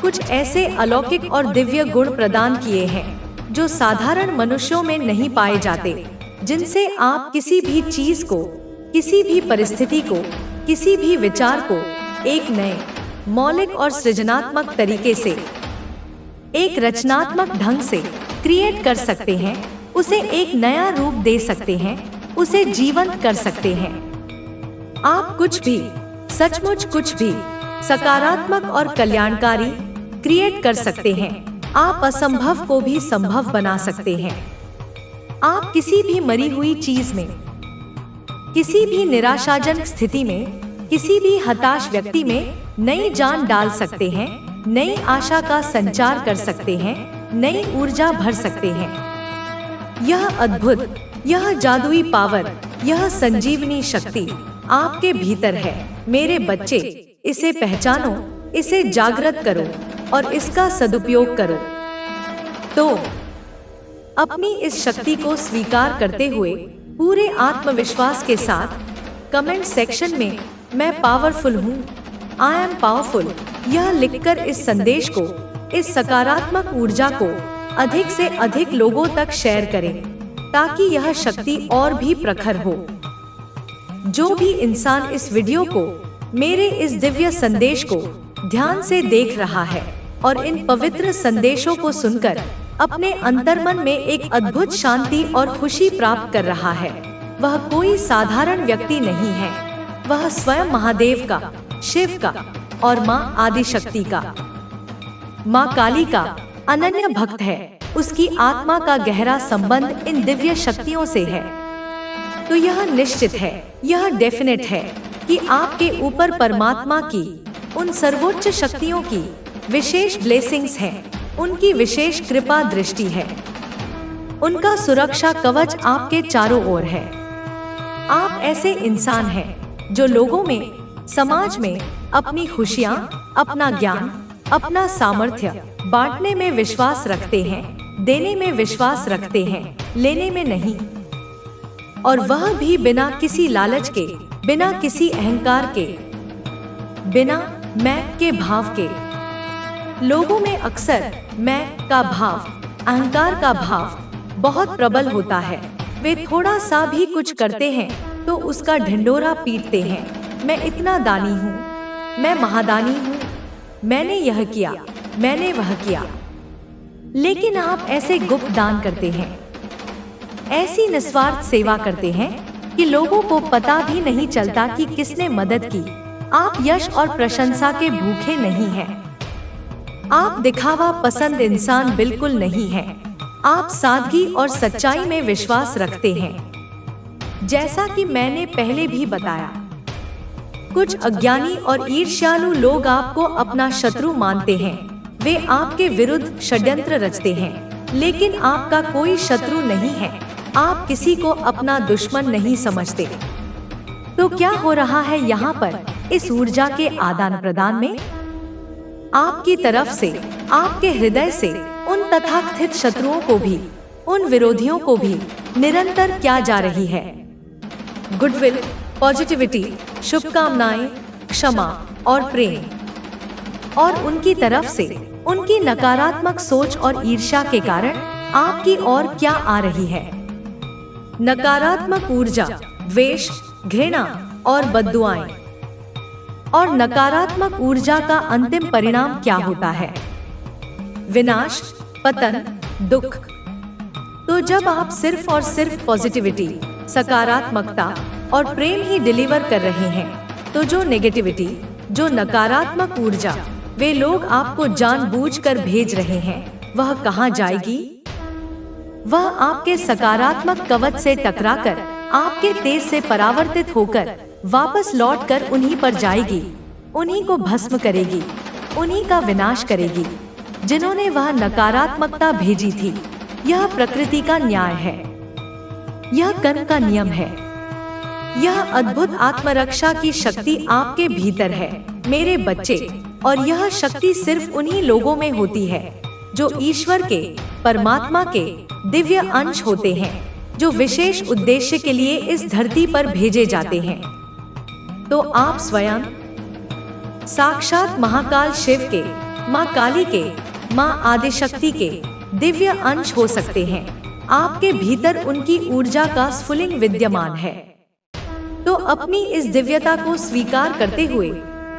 Speaker 1: कुछ ऐसे अलौकिक और दिव्य गुण प्रदान किए हैं जो साधारण मनुष्यों में नहीं पाए जाते, जिनसे आप किसी भी चीज को, किसी भी परिस्थिति को, किसी भी विचार को एक नए, मौलिक और सृजनात्मक तरीके से, एक रचनात्मक ढंग से क्रिएट कर सकते हैं, उसे एक नया रूप दे सकते हैं, उसे जीवंत कर सकते हैं। आप कुछ भी, सचमुच कुछ भी सकारात्मक और कल्याणकारी क्रिएट कर सकते हैं। आप असंभव को भी संभव बना सकते हैं। आप किसी भी मरी हुई चीज में, किसी भी निराशाजनक स्थिति में किसी भी हताश व्यक्ति में नई जान डाल सकते हैं, नई आशा का संचार कर सकते हैं, नई ऊर्जा भर सकते हैं। यह अद्भुत, यह जादुई पावर, यह संजीवनी शक्ति आपके भीतर है। मेरे बच्चे, इसे पहचानो, इसे जागृत करो और इसका सदुपयोग करो। तो अपनी इस शक्ति को स्वीकार करते हुए पूरे आत्मविश्वास के साथ कमेंट सेक्शन में मैं पावरफुल हूँ, आई एम पावरफुल, यह लिखकर इस संदेश को, इस सकारात्मक ऊर्जा को अधिक से अधिक लोगों तक शेयर करें ताकि यह शक्ति और भी प्रखर हो। जो भी इंसान इस वीडियो को, मेरे इस दिव्य संदेश को ध्यान से देख रहा है और इन पवित्र संदेशों को सुनकर अपने अंतर्मन में एक अद्भुत शांति और खुशी प्राप्त कर रहा है, वह कोई साधारण व्यक्ति नहीं है। वह स्वयं महादेव का, शिव का और माँ आदिशक्ति का, माँ काली का अनन्य भक्त है। उसकी आत्मा का गहरा संबंध इन दिव्य शक्तियों से है। तो यह निश्चित है, यह डेफिनेट है कि आपके ऊपर परमात्मा की, उन सर्वोच्च शक्तियों की विशेष ब्लेसिंग्स हैं, उनकी विशेष कृपा दृष्टि है, उनका सुरक्षा कवच आपके चारों ओर है। आप ऐसे इंसान हैं जो लोगों में, समाज में अपनी खुशियाँ, अपना ज्ञान, अपना सामर्थ्य बांटने में विश्वास रखते हैं, देने में विश्वास रखते हैं, लेने में नहीं। और वह भी बिना किसी लालच के, बिना किसी अहंकार के, बिना मैं के भाव के। लोगों में अक्सर मैं का भाव, अहंकार का भाव बहुत प्रबल होता है। वे थोड़ा सा भी कुछ करते हैं तो उसका ढिंढोरा पीटते हैं। मैं इतना दानी हूँ, मैं महादानी हूँ, मैंने यह किया, मैंने वह किया। लेकिन आप ऐसे गुप्त दान करते हैं, ऐसी निस्वार्थ सेवा करते हैं कि लोगों को पता भी नहीं चलता कि किसने मदद की। आप यश और प्रशंसा के भूखे नहीं हैं। आप दिखावा पसंद इंसान बिल्कुल नहीं हैं। आप सादगी और सच्चाई में विश्वास रखते हैं। जैसा कि मैंने पहले भी बताया, कुछ अज्ञानी और ईर्ष्यालु लोग आपको अपना शत्रु मानते हैं। वे आपके विरुद्ध षड्यंत्र रचते हैं, लेकिन आपका कोई शत्रु नहीं है। आप किसी को अपना दुश्मन नहीं समझते। तो क्या हो रहा है यहाँ पर इस ऊर्जा के आदान प्रदान में? आपकी तरफ से, आपके हृदय से उन तथाकथित शत्रुओं को भी, उन विरोधियों को भी निरंतर क्या जा रही है? गुडविल, पॉजिटिविटी, शुभकामनाएं, क्षमा और प्रेम। और उनकी तरफ से उनकी नकारात्मक सोच और ईर्ष्या के कारण आपकी ओर क्या आ रही है? नकारात्मक ऊर्जा, द्वेष, घृणा और बद्दुआएं। और नकारात्मक ऊर्जा का अंतिम परिणाम क्या होता है? विनाश, पतन, दुख। तो जब आप सिर्फ और सिर्फ पॉजिटिविटी, सकारात्मकता और प्रेम ही डिलीवर कर रहे हैं, तो जो नेगेटिविटी, जो नकारात्मक ऊर्जा वे लोग आपको जानबूझकर भेज रहे हैं, वह कहाँ जाएगी? वह आपके सकारात्मक कवच से टकराकर, आपके तेज से परावर्तित होकर वापस लौटकर उन्हीं पर जाएगी, उन्हीं को भस्म करेगी, उन्हीं का विनाश करेगी जिन्होंने वह नकारात्मकता भेजी थी। यह प्रकृति का न्याय है, यह कर्म का नियम है। यह अद्भुत आत्मरक्षा की शक्ति आपके भीतर है, मेरे बच्चे। और यह शक्ति सिर्फ उन्हीं लोगों में होती है जो ईश्वर के, परमात्मा के दिव्य अंश होते हैं, जो विशेष उद्देश्य के लिए इस धरती पर भेजे जाते हैं। तो आप स्वयं साक्षात महाकाल शिव के, माँ काली के, माँ आदिशक्ति के दिव्य अंश हो सकते हैं। आपके भीतर उनकी ऊर्जा का स्फुलिंग विद्यमान है। तो अपनी इस दिव्यता को स्वीकार करते हुए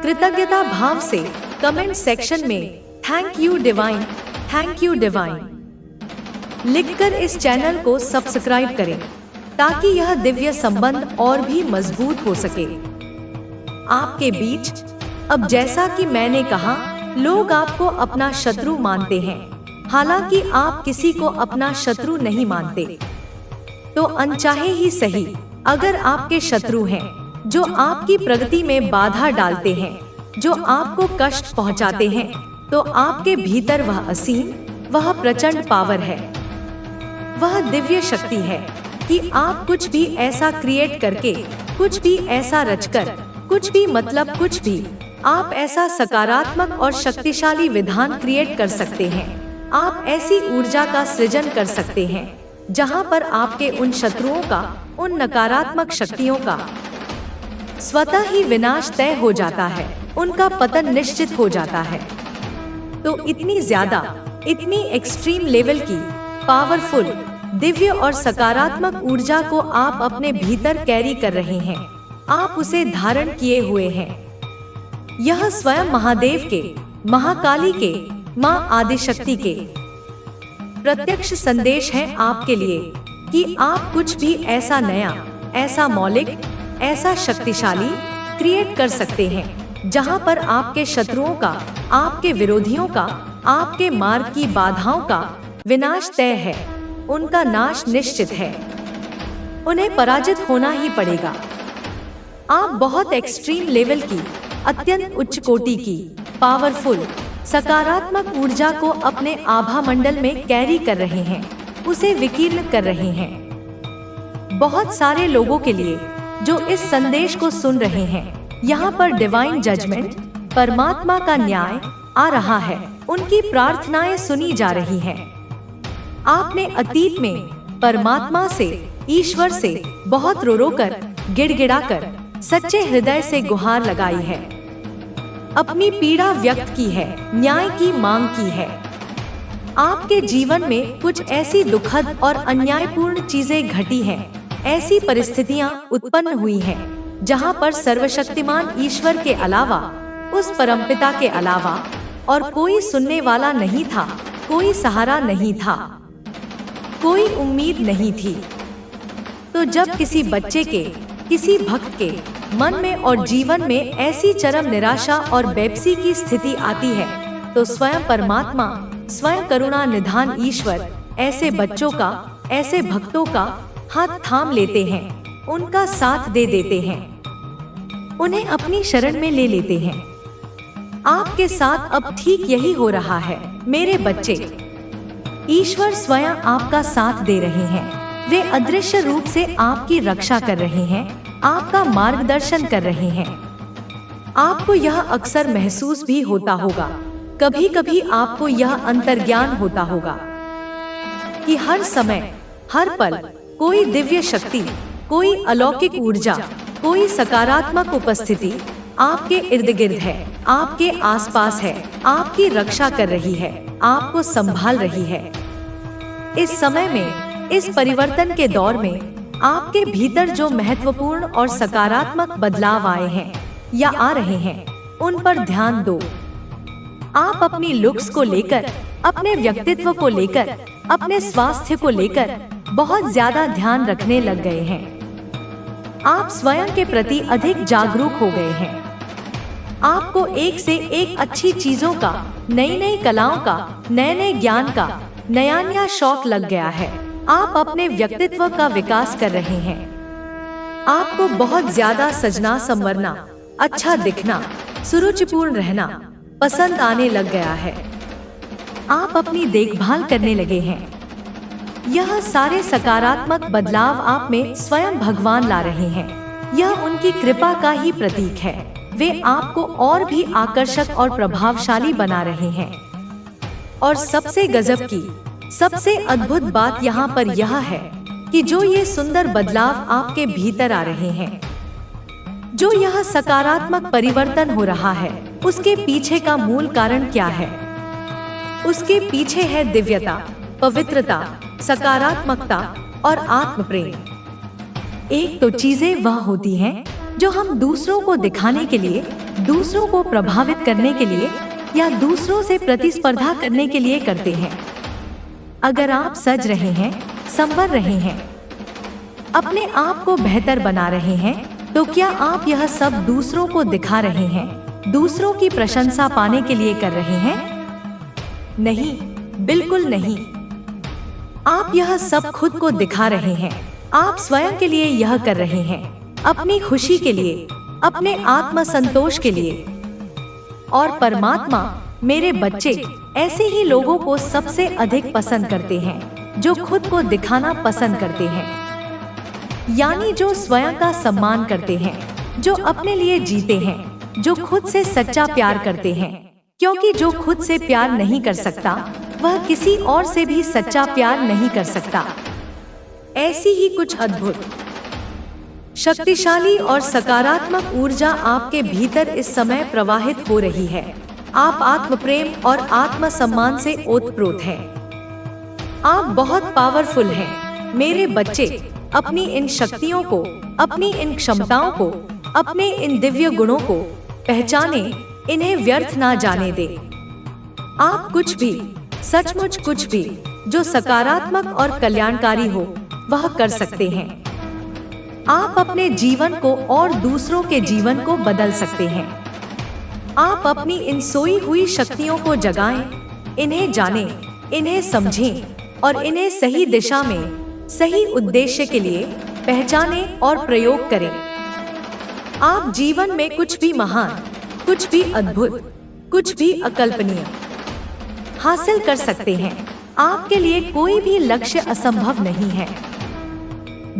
Speaker 1: कृतज्ञता भाव से कमेंट सेक्शन में thank you divine, thank you divine लिखकर इस चैनल को सब्सक्राइब करें ताकि यह दिव्य संबंध और भी मजबूत हो सके आपके बीच। अब जैसा कि मैंने कहा, लोग आपको अपना शत्रु मानते हैं, हालांकि आप किसी को अपना शत्रु नहीं मानते। तो अनचाहे ही सही, अगर आपके शत्रु हैं, जो आपकी प्रगति में बाधा डालते हैं, जो आपको कष्ट पहुंचाते हैं, तो आपके भीतर वह असीम, वह प्रचंड पावर है, वह दिव्य शक्ति है कि आप कुछ भी ऐसा क्रिएट करके, कुछ भी ऐसा रचकर, कुछ भी मतलब कुछ भी, आप ऐसा सकारात्मक और शक्तिशाली विधान क्रिएट कर सकते हैं। आप ऐसी ऊर्जा का सृजन कर सकते हैं जहां पर आपके उन शत्रुओं का, उन नकारात्मक शक्तियों का स्वतः ही विनाश तय हो जाता है, उनका पतन निश्चित हो जाता है। तो इतनी ज्यादा, इतनी एक्सट्रीम लेवल की पावरफुल, दिव्य और सकारात्मक ऊर्जा को आप अपने भीतर कैरी कर रहे हैं। आप उसे धारण किए हुए हैं। यह स्वयं महादेव के, महाकाली के, मां आदिशक्ति के प्रत्यक्ष संदेश है आपके लिए कि आप कुछ भी ऐसा नया, ऐसा मौलिक, ऐसा शक्तिशाली क्रिएट कर सकते हैं जहां पर आपके शत्रुओं का, आपके विरोधियों का, आपके मार्ग की बाधाओं का विनाश तय है। उनका नाश निश्चित है, उन्हें पराजित होना ही पड़ेगा। आप बहुत एक्सट्रीम लेवल की, अत्यंत उच्च कोटि की, पावरफुल, सकारात्मक ऊर्जा को अपने आभा मंडल में कैरी कर रहे हैं, उसे विकीर्ण कर रहे हैं। बहुत सारे लोगों के लिए जो इस संदेश को सुन रहे हैं, यहाँ पर डिवाइन जजमेंट, परमात्मा का न्याय आ रहा है, उनकी प्रार्थनाएं सुनी जा रही हैं। आपने अतीत में परमात्मा से, ईश्वर से बहुत रो रो कर, गिड़गिड़ा कर, सच्चे हृदय से गुहार लगाई है, अपनी पीड़ा व्यक्त की है, न्याय की मांग की है। आपके जीवन में कुछ ऐसी दुखद और अन्यायपूर्ण चीजें घटी हैं, ऐसी परिस्थितियां उत्पन्न हुई हैं, जहां पर सर्वशक्तिमान ईश्वर के अलावा, उस परमपिता के अलावा और कोई सुनने वाला नहीं था, कोई सहारा नहीं था, कोई उम्मीद नहीं थी। तो जब किसी बच्चे के, किसी भक्त के मन में और जीवन में ऐसी चरम निराशा और बेबसी की स्थिति आती है, तो स्वयं परमात्मा, स्वयं करुणा निधान ईश्वर ऐसे बच्चों का, ऐसे भक्तों का हाथ थाम लेते हैं, उनका साथ दे देते हैं, उन्हें अपनी शरण में ले लेते हैं। आपके साथ अब ठीक यही हो रहा है मेरे बच्चे। ईश्वर स्वयं आपका साथ दे रहे हैं, वे अदृश्य रूप से आपकी रक्षा कर रहे हैं, आपका मार्गदर्शन कर रहे हैं। आपको यह अक्सर महसूस भी होता होगा, कभी कभी आपको यह अंतर्ज्ञान होता होगा कि हर समय, हर पल कोई दिव्य शक्ति, कोई अलौकिक ऊर्जा, कोई सकारात्मक उपस्थिति आपके इर्द गिर्द है, आपके आसपास है, आपकी रक्षा कर रही है, आपको संभाल रही है। इस समय में, इस परिवर्तन के दौर में आपके भीतर जो महत्वपूर्ण और सकारात्मक बदलाव आए हैं या आ रहे हैं, उन पर ध्यान दो। आप अपनी लुक्स को लेकर, अपने व्यक्तित्व को लेकर, अपने स्वास्थ्य को लेकर बहुत ज्यादा ध्यान रखने लग गए हैं। आप स्वयं के प्रति अधिक जागरूक हो गए हैं। आपको एक से एक अच्छी चीजों का, नई नई कलाओं का, नए नए ज्ञान का नया शौक लग गया है। आप अपने व्यक्तित्व का विकास कर रहे हैं। आपको बहुत ज्यादा सजना संवरना, अच्छा दिखना, सुरुचिपूर्ण रहना पसंद आने लग गया है। आप अपनी देखभाल करने लगे हैं। यह सारे सकारात्मक बदलाव आप में स्वयं भगवान ला रहे हैं। यह उनकी कृपा का ही प्रतीक है। वे आपको और भी आकर्षक और प्रभावशाली बना रहे हैं। और सबसे गजब की, सबसे अद्भुत बात यहाँ पर यह है कि जो ये सुंदर बदलाव आपके भीतर आ रहे हैं, जो यह सकारात्मक परिवर्तन हो रहा है, उसके पीछे का मूल कारण क्या है? उसके पीछे है दिव्यता, पवित्रता, सकारात्मकता और आत्म प्रेम। एक तो चीजें वह होती हैं जो हम दूसरों को दिखाने के लिए, दूसरों को प्रभावित करने के लिए या दूसरों से प्रतिस्पर्धा करने के लिए करते हैं। अगर आप सज रहे हैं, संवर रहे हैं, अपने आप को बेहतर बना रहे हैं, तो क्या आप यह सब दूसरों को दिखा रहे हैं, दूसरों की प्रशंसा पाने के लिए कर रहे हैं? नहीं, बिल्कुल नहीं। आप यह सब खुद को दिखा रहे हैं। आप स्वयं के लिए यह कर रहे हैं। अपनी खुशी के लिए, अपने आत्म संतोष के लिए। और परमात्मा, मेरे बच्चे ऐसे ही लोगों को सबसे अधिक पसंद करते हैं जो खुद को दिखाना पसंद करते हैं, यानी जो स्वयं का सम्मान करते हैं, जो अपने लिए जीते हैं, जो खुद से सच्चा प्यार करते हैं। क्योंकि जो खुद से प्यार नहीं कर सकता, वह किसी और से भी सच्चा प्यार नहीं कर सकता। ऐसी ही कुछ अद्भुत, शक्तिशाली और सकारात्मक ऊर्जा आपके भीतर इस समय प्रवाहित हो रही है। आप आत्म प्रेम और आत्म सम्मान से ओतप्रोत हैं। आप बहुत पावरफुल हैं। मेरे बच्चे, अपनी इन शक्तियों को, अपनी इन क्षमताओं को, अपने इन दिव्य गुणों को पहचाने, इन्हें व्यर्थ ना जाने दे। आप कुछ भी, सचमुच कुछ भी जो सकारात्मक और कल्याणकारी हो, वह कर सकते हैं। आप अपने जीवन को और दूसरों के जीवन को बदल सकते हैं। आप अपनी इन सोई हुई शक्तियों को जगाएं, इन्हें जानें, इन्हें समझें और इन्हें सही दिशा में, सही उद्देश्य के लिए पहचानें और प्रयोग करें। आप जीवन में कुछ भी महान, कुछ भी अद्भुत, कुछ भी अकल्पनीय हासिल कर सकते हैं। आपके लिए कोई भी लक्ष्य असंभव नहीं है।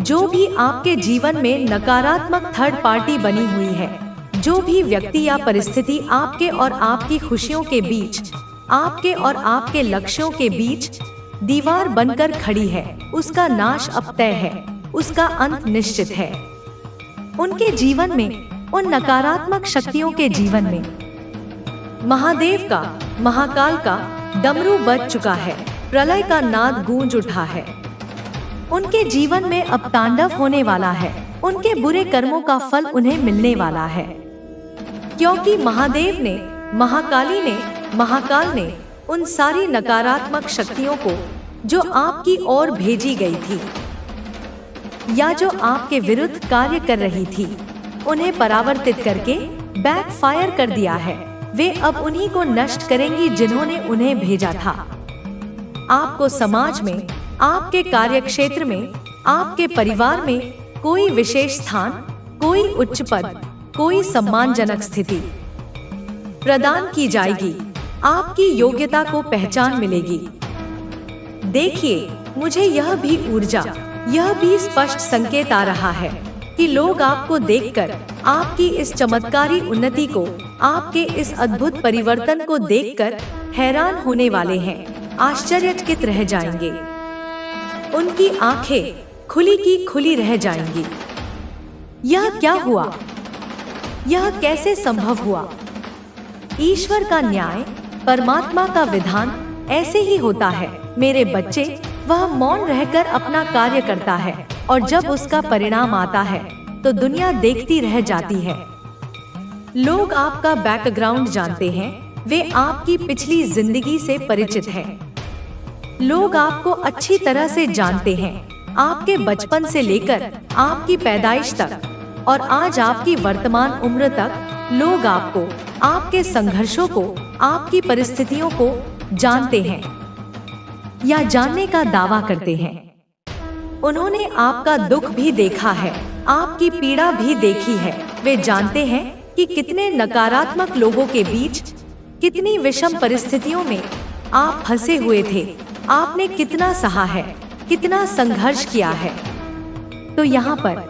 Speaker 1: जो भी आपके जीवन में नकारात्मक थर्ड पार्टी बनी हुई है, जो भी व्यक्ति या परिस्थिति आपके और आपकी खुशियों के बीच, आपके और आपके लक्ष्यों के बीच दीवार बनकर खड़ी है, उसका नाश अब तय है, उसका अंत निश्चित है। उनके जीवन में, उन नकारात्मक शक्तियों के जीवन में महादेव का, महाकाल का डमरू बज चुका है, प्रलय का नाद गूंज उठा है। उनके जीवन में अब तांडव होने वाला है। उनके बुरे कर्मों का फल उन्हें मिलने वाला है, क्योंकि महादेव ने, महाकाली ने, महाकाल ने उन सारी नकारात्मक शक्तियों को जो आपकी ओर भेजी गई थी या जो आपके विरुद्ध कार्य कर रही थी, उन्हें परावर्तित करके बैकफायर कर दिया है। वे अब उन्हीं को नष्ट करेंगी जिन्होंने उन्हें भेजा था। आपको समाज में, आपके कार्यक्षेत्र में, आपके परिवार में कोई विशेष स्थान, कोई उच्च पद, कोई सम्मानजनक स्थिति प्रदान की जाएगी। आपकी योग्यता को पहचान मिलेगी। देखिए, मुझे यह भी ऊर्जा, यह भी स्पष्ट संकेत आ रहा है कि लोग आपको देखकर, आपकी इस चमत्कारी उन्नति को, आपके इस अद्भुत परिवर्तन को देखकर हैरान होने वाले हैं, आश्चर्यचकित रह जाएंगे। उनकी आंखें खुली की खुली रह जाएंगी। यह क्या हुआ? यह कैसे संभव हुआ? ईश्वर का न्याय, परमात्मा का विधान ऐसे ही होता है मेरे बच्चे। वह मौन रहकर अपना कार्य करता है और जब उसका परिणाम आता है तो दुनिया देखती रह जाती है। लोग आपका बैकग्राउंड जानते हैं, वे आपकी पिछली जिंदगी से परिचित हैं। लोग आपको अच्छी तरह से जानते हैं, आपके बचपन से लेकर आपकी पैदाइश तक और आज आपकी वर्तमान उम्र तक। लोग आपको, आपके संघर्षों को, आपकी परिस्थितियों को जानते हैं या जानने का दावा करते हैं। उन्होंने आपका दुख भी देखा है, आपकी पीड़ा भी देखी है। वे जानते हैं कि कितने नकारात्मक लोगों के बीच, कितनी विषम परिस्थितियों में आप फंसे हुए थे। आपने कितना सहा है, कितना संघर्ष किया है। तो यहाँ पर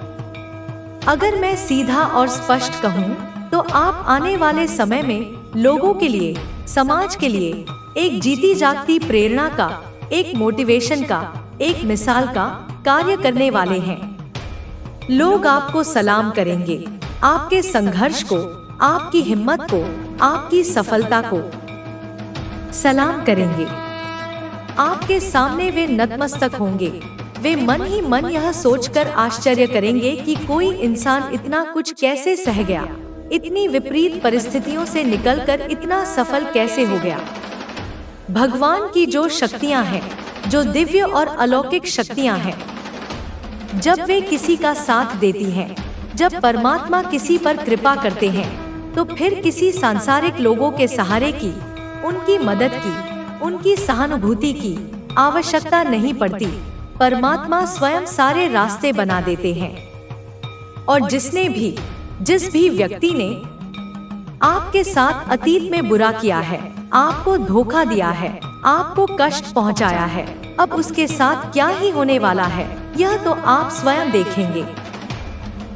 Speaker 1: अगर मैं सीधा और स्पष्ट कहूँ तो आप आने वाले समय में लोगों के लिए, समाज के लिए एक जीती जागती प्रेरणा का, एक मोटिवेशन का, एक मिसाल का कार्य करने वाले हैं। लोग आपको सलाम करेंगे, आपके संघर्ष को, आपकी हिम्मत को, आपकी सफलता को सलाम करेंगे। आपके सामने वे नतमस्तक होंगे। वे मन ही मन यह सोचकर आश्चर्य करेंगे कि कोई इंसान इतना कुछ कैसे सह गया, इतनी विपरीत परिस्थितियों से निकलकर इतना सफल कैसे हो गया। भगवान की जो शक्तियां हैं, जो दिव्य और अलौकिक शक्तियां हैं, जब वे किसी का साथ देती हैं, जब परमात्मा किसी पर कृपा करते हैं, तो फिर किसी सांसारिक लोगों के सहारे की, उनकी मदद की, उनकी सहानुभूति की आवश्यकता नहीं पड़ती। परमात्मा स्वयं सारे रास्ते बना देते हैं और जिस भी व्यक्ति ने आपके साथ अतीत में बुरा किया है, आपको धोखा दिया है, आपको कष्ट पहुंचाया है, अब उसके साथ क्या ही होने वाला है यह तो आप स्वयं देखेंगे।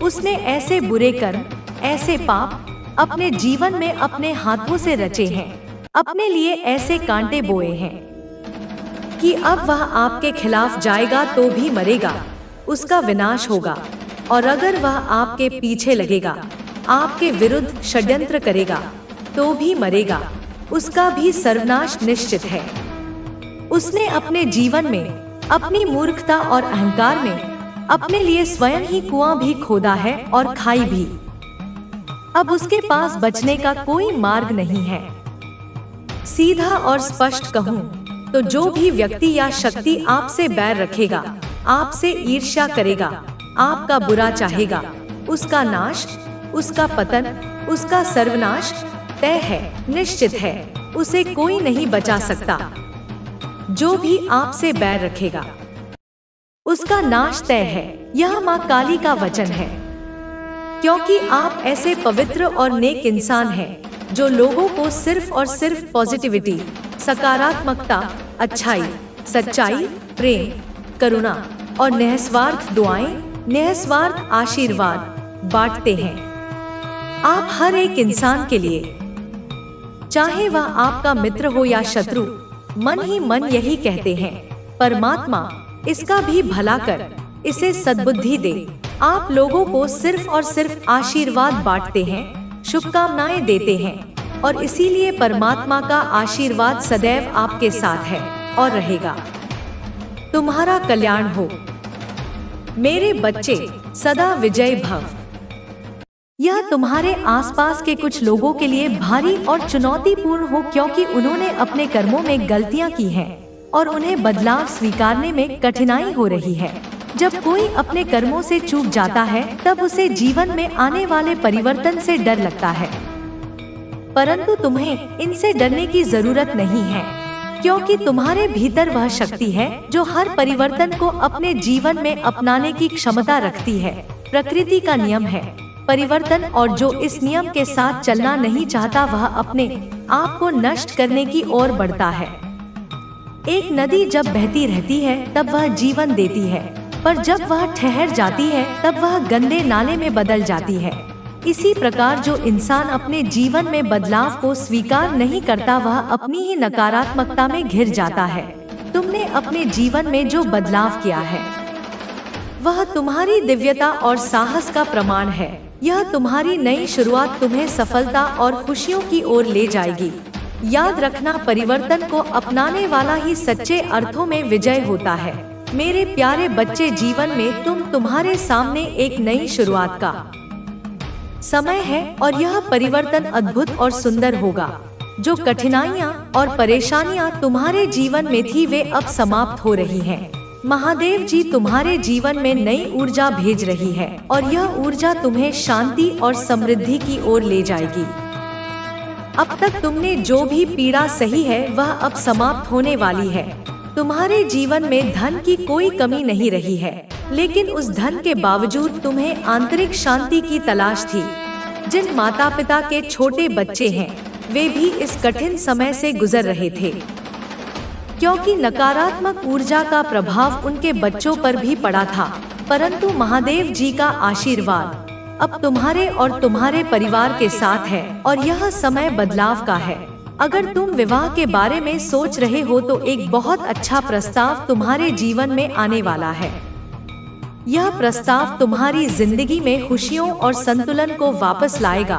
Speaker 1: उसने ऐसे बुरे कर्म, ऐसे पाप अपने जीवन में अपने हाथों से रचे हैं, अपने लिए ऐसे कांटे बोए हैं कि अब वह आपके खिलाफ जाएगा तो भी मरेगा, उसका विनाश होगा। और अगर वह आपके पीछे लगेगा, आपके विरुद्ध षड्यंत्र करेगा तो भी मरेगा, उसका भी सर्वनाश निश्चित है। उसने अपने जीवन में अपनी मूर्खता और अहंकार में अपने लिए स्वयं ही कुआं भी खोदा है और खाई भी। अब उसके पास बचने का कोई मार्ग नहीं है। सीधा और स्पष्ट कहूं तो जो भी व्यक्ति या शक्ति आपसे बैर रखेगा, आपसे ईर्ष्या करेगा, आपका बुरा चाहेगा, उसका नाश, उसका पतन, उसका सर्वनाश तय है, निश्चित है। उसे कोई नहीं बचा सकता। जो भी आपसे बैर रखेगा उसका नाश तय है। यह माँ काली का वचन है, क्योंकि आप ऐसे पवित्र और नेक इंसान हैं जो लोगों को सिर्फ और सिर्फ पॉजिटिविटी, सकारात्मकता, अच्छाई, सच्चाई, प्रेम, करुणा और निस्वार्थ दुआएं, निस्वार्थ आशीर्वाद बांटते हैं। आप हर एक इंसान के लिए, चाहे वह आपका मित्र हो या शत्रु, मन ही मन यही कहते हैं, परमात्मा इसका भी भला कर, इसे सद्बुद्धि दे। आप लोगों को सिर्फ और सिर्फ आशीर्वाद बांटते हैं, शुभकामनाएं देते हैं और इसीलिए परमात्मा का आशीर्वाद सदैव आपके साथ है और रहेगा। तुम्हारा कल्याण हो मेरे बच्चे, सदा विजय भव। यह तुम्हारे आसपास के कुछ लोगों के लिए भारी और चुनौतीपूर्ण हो, क्योंकि उन्होंने अपने कर्मों में गलतियां की हैं और उन्हें बदलाव स्वीकारने में कठिनाई हो रही है। जब कोई अपने कर्मों से चूक जाता है तब उसे जीवन में आने वाले परिवर्तन से डर लगता है, परंतु तुम्हें इनसे डरने की जरूरत नहीं है, क्योंकि तुम्हारे भीतर वह शक्ति है जो हर परिवर्तन को अपने जीवन में अपनाने की क्षमता रखती है। प्रकृति का नियम है परिवर्तन, और जो इस नियम के साथ चलना नहीं चाहता वह अपने आप को नष्ट करने की ओर बढ़ता है। एक नदी जब बहती रहती है तब वह जीवन देती है, पर जब वह ठहर जाती है तब वह गंदे नाले में बदल जाती है। इसी प्रकार जो इंसान अपने जीवन में बदलाव को स्वीकार नहीं करता वह अपनी ही नकारात्मकता में घिर जाता है। तुमने अपने जीवन में जो बदलाव किया है वह तुम्हारी दिव्यता और साहस का प्रमाण है। यह तुम्हारी नई शुरुआत तुम्हें सफलता और खुशियों की ओर ले जाएगी। याद रखना, परिवर्तन को अपनाने वाला ही सच्चे अर्थों में विजय होता है। मेरे प्यारे बच्चे, जीवन में तुम्हारे सामने एक नई शुरुआत का समय है और यह परिवर्तन अद्भुत और सुंदर होगा। जो कठिनाइयाँ और परेशानियाँ तुम्हारे जीवन में थी वे अब समाप्त हो रही हैं। महादेव जी तुम्हारे जीवन में नई ऊर्जा भेज रही है और यह ऊर्जा तुम्हें शांति और समृद्धि की ओर ले जाएगी। अब तक तुमने जो भी पीड़ा सही है वह अब समाप्त होने वाली है। तुम्हारे जीवन में धन की कोई कमी नहीं रही है, लेकिन उस धन के बावजूद तुम्हें आंतरिक शांति की तलाश थी। जिन माता पिता के छोटे बच्चे हैं वे भी इस कठिन समय से गुजर रहे थे, क्योंकि नकारात्मक ऊर्जा का प्रभाव उनके बच्चों पर भी पड़ा था। परंतु महादेव जी का आशीर्वाद अब तुम्हारे और तुम्हारे परिवार के साथ है और यह समय बदलाव का है। अगर तुम विवाह के बारे में सोच रहे हो तो एक बहुत अच्छा प्रस्ताव तुम्हारे जीवन में आने वाला है। यह प्रस्ताव तुम्हारी जिंदगी में खुशियों और संतुलन को वापस लाएगा।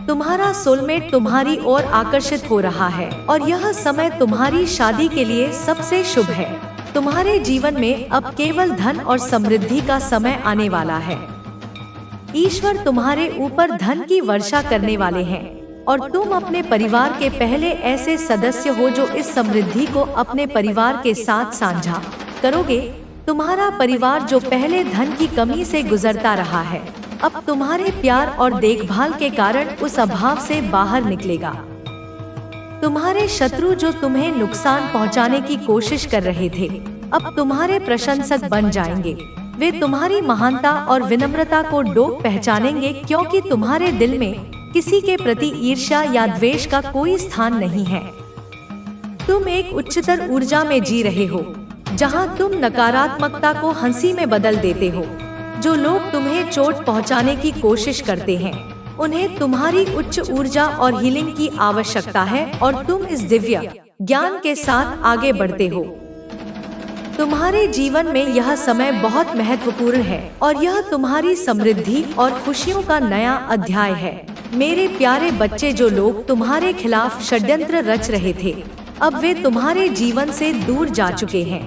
Speaker 1: तुम्हारा सोलमेट तुम्हारी ओर आकर्षित हो रहा है और यह समय तुम्हारी शादी के लिए सबसे शुभ है। तुम्हारे जीवन में अब केवल धन और समृद्धि का समय आने वाला है। ईश्वर तुम्हारे ऊपर धन की वर्षा करने वाले हैं और तुम अपने परिवार के पहले ऐसे सदस्य हो जो इस समृद्धि को अपने परिवार के साथ साझा करोगे। तुम्हारा परिवार जो पहले धन की कमी से गुजरता रहा है अब तुम्हारे प्यार और देखभाल के कारण उस अभाव से बाहर निकलेगा। तुम्हारे शत्रु जो तुम्हें नुकसान पहुंचाने की कोशिश कर रहे थे अब तुम्हारे प्रशंसक बन जाएंगे। वे तुम्हारी महानता और विनम्रता को डोक पहचानेंगे, क्योंकि तुम्हारे दिल में किसी के प्रति ईर्ष्या या द्वेष का कोई स्थान नहीं है। तुम एक उच्चतर ऊर्जा में जी रहे हो, जहां तुम नकारात्मकता को हंसी में बदल देते हो। जो लोग तुम्हें चोट पहुंचाने की कोशिश करते हैं, उन्हें तुम्हारी उच्च ऊर्जा और हीलिंग की आवश्यकता है, और तुम इस दिव्य ज्ञान के साथ आगे बढ़ते हो। तुम्हारे जीवन में यह समय बहुत महत्वपूर्ण है, और यह तुम्हारी समृद्धि और खुशियों का नया अध्याय है। मेरे प्यारे बच्चे, जो लोग तुम्हारे खिलाफ षड्यंत्र रच रहे थे, अब वे तुम्हारे जीवन से दूर जा चुके हैं।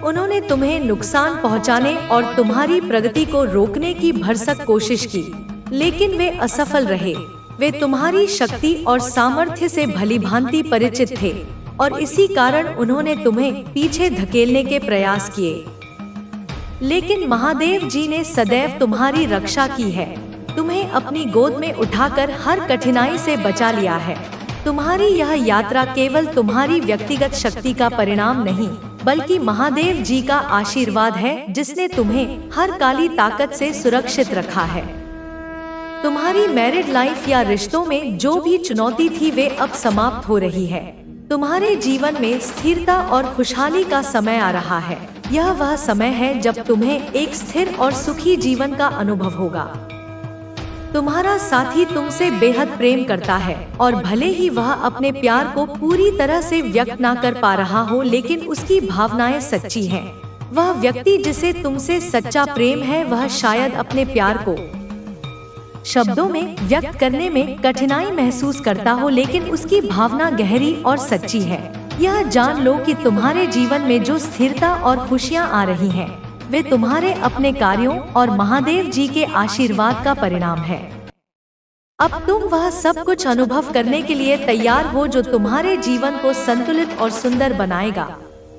Speaker 1: उन्होंने तुम्हें नुकसान पहुंचाने और तुम्हारी प्रगति को रोकने की भरसक कोशिश की, लेकिन वे असफल रहे। वे तुम्हारी शक्ति और सामर्थ्य से भलीभांति परिचित थे, और इसी कारण उन्होंने तुम्हें पीछे धकेलने के प्रयास किए। लेकिन महादेव जी ने सदैव तुम्हारी रक्षा की है, तुम्हें अपनी गोद में उठाकर हर कठिनाई से बचा लिया है। तुम्हारी यह यात्रा केवल तुम्हारी व्यक्तिगत शक्ति का परिणाम नहीं, बल्कि महादेव जी का आशीर्वाद है, जिसने तुम्हें हर काली ताकत से सुरक्षित रखा है। तुम्हारी मैरिड लाइफ या रिश्तों में जो भी चुनौती थी, वे अब समाप्त हो रही है। तुम्हारे जीवन में स्थिरता और खुशहाली का समय आ रहा है। यह वह समय है जब तुम्हें एक स्थिर और सुखी जीवन का अनुभव होगा। तुम्हारा साथी तुमसे बेहद प्रेम करता है, और भले ही वह अपने प्यार को पूरी तरह से व्यक्त ना कर पा रहा हो, लेकिन उसकी भावनाएं सच्ची हैं। वह व्यक्ति जिसे तुमसे सच्चा प्रेम है, वह शायद अपने प्यार को शब्दों में व्यक्त करने में कठिनाई महसूस करता हो, लेकिन उसकी भावना गहरी और सच्ची है। यह जान लो कि तुम्हारे जीवन में जो स्थिरता और खुशियाँ आ रही हैं, वे तुम्हारे अपने कार्यों और महादेव जी के आशीर्वाद का परिणाम है। अब तुम वह सब कुछ अनुभव करने के लिए तैयार हो जो तुम्हारे जीवन को संतुलित और सुंदर बनाएगा।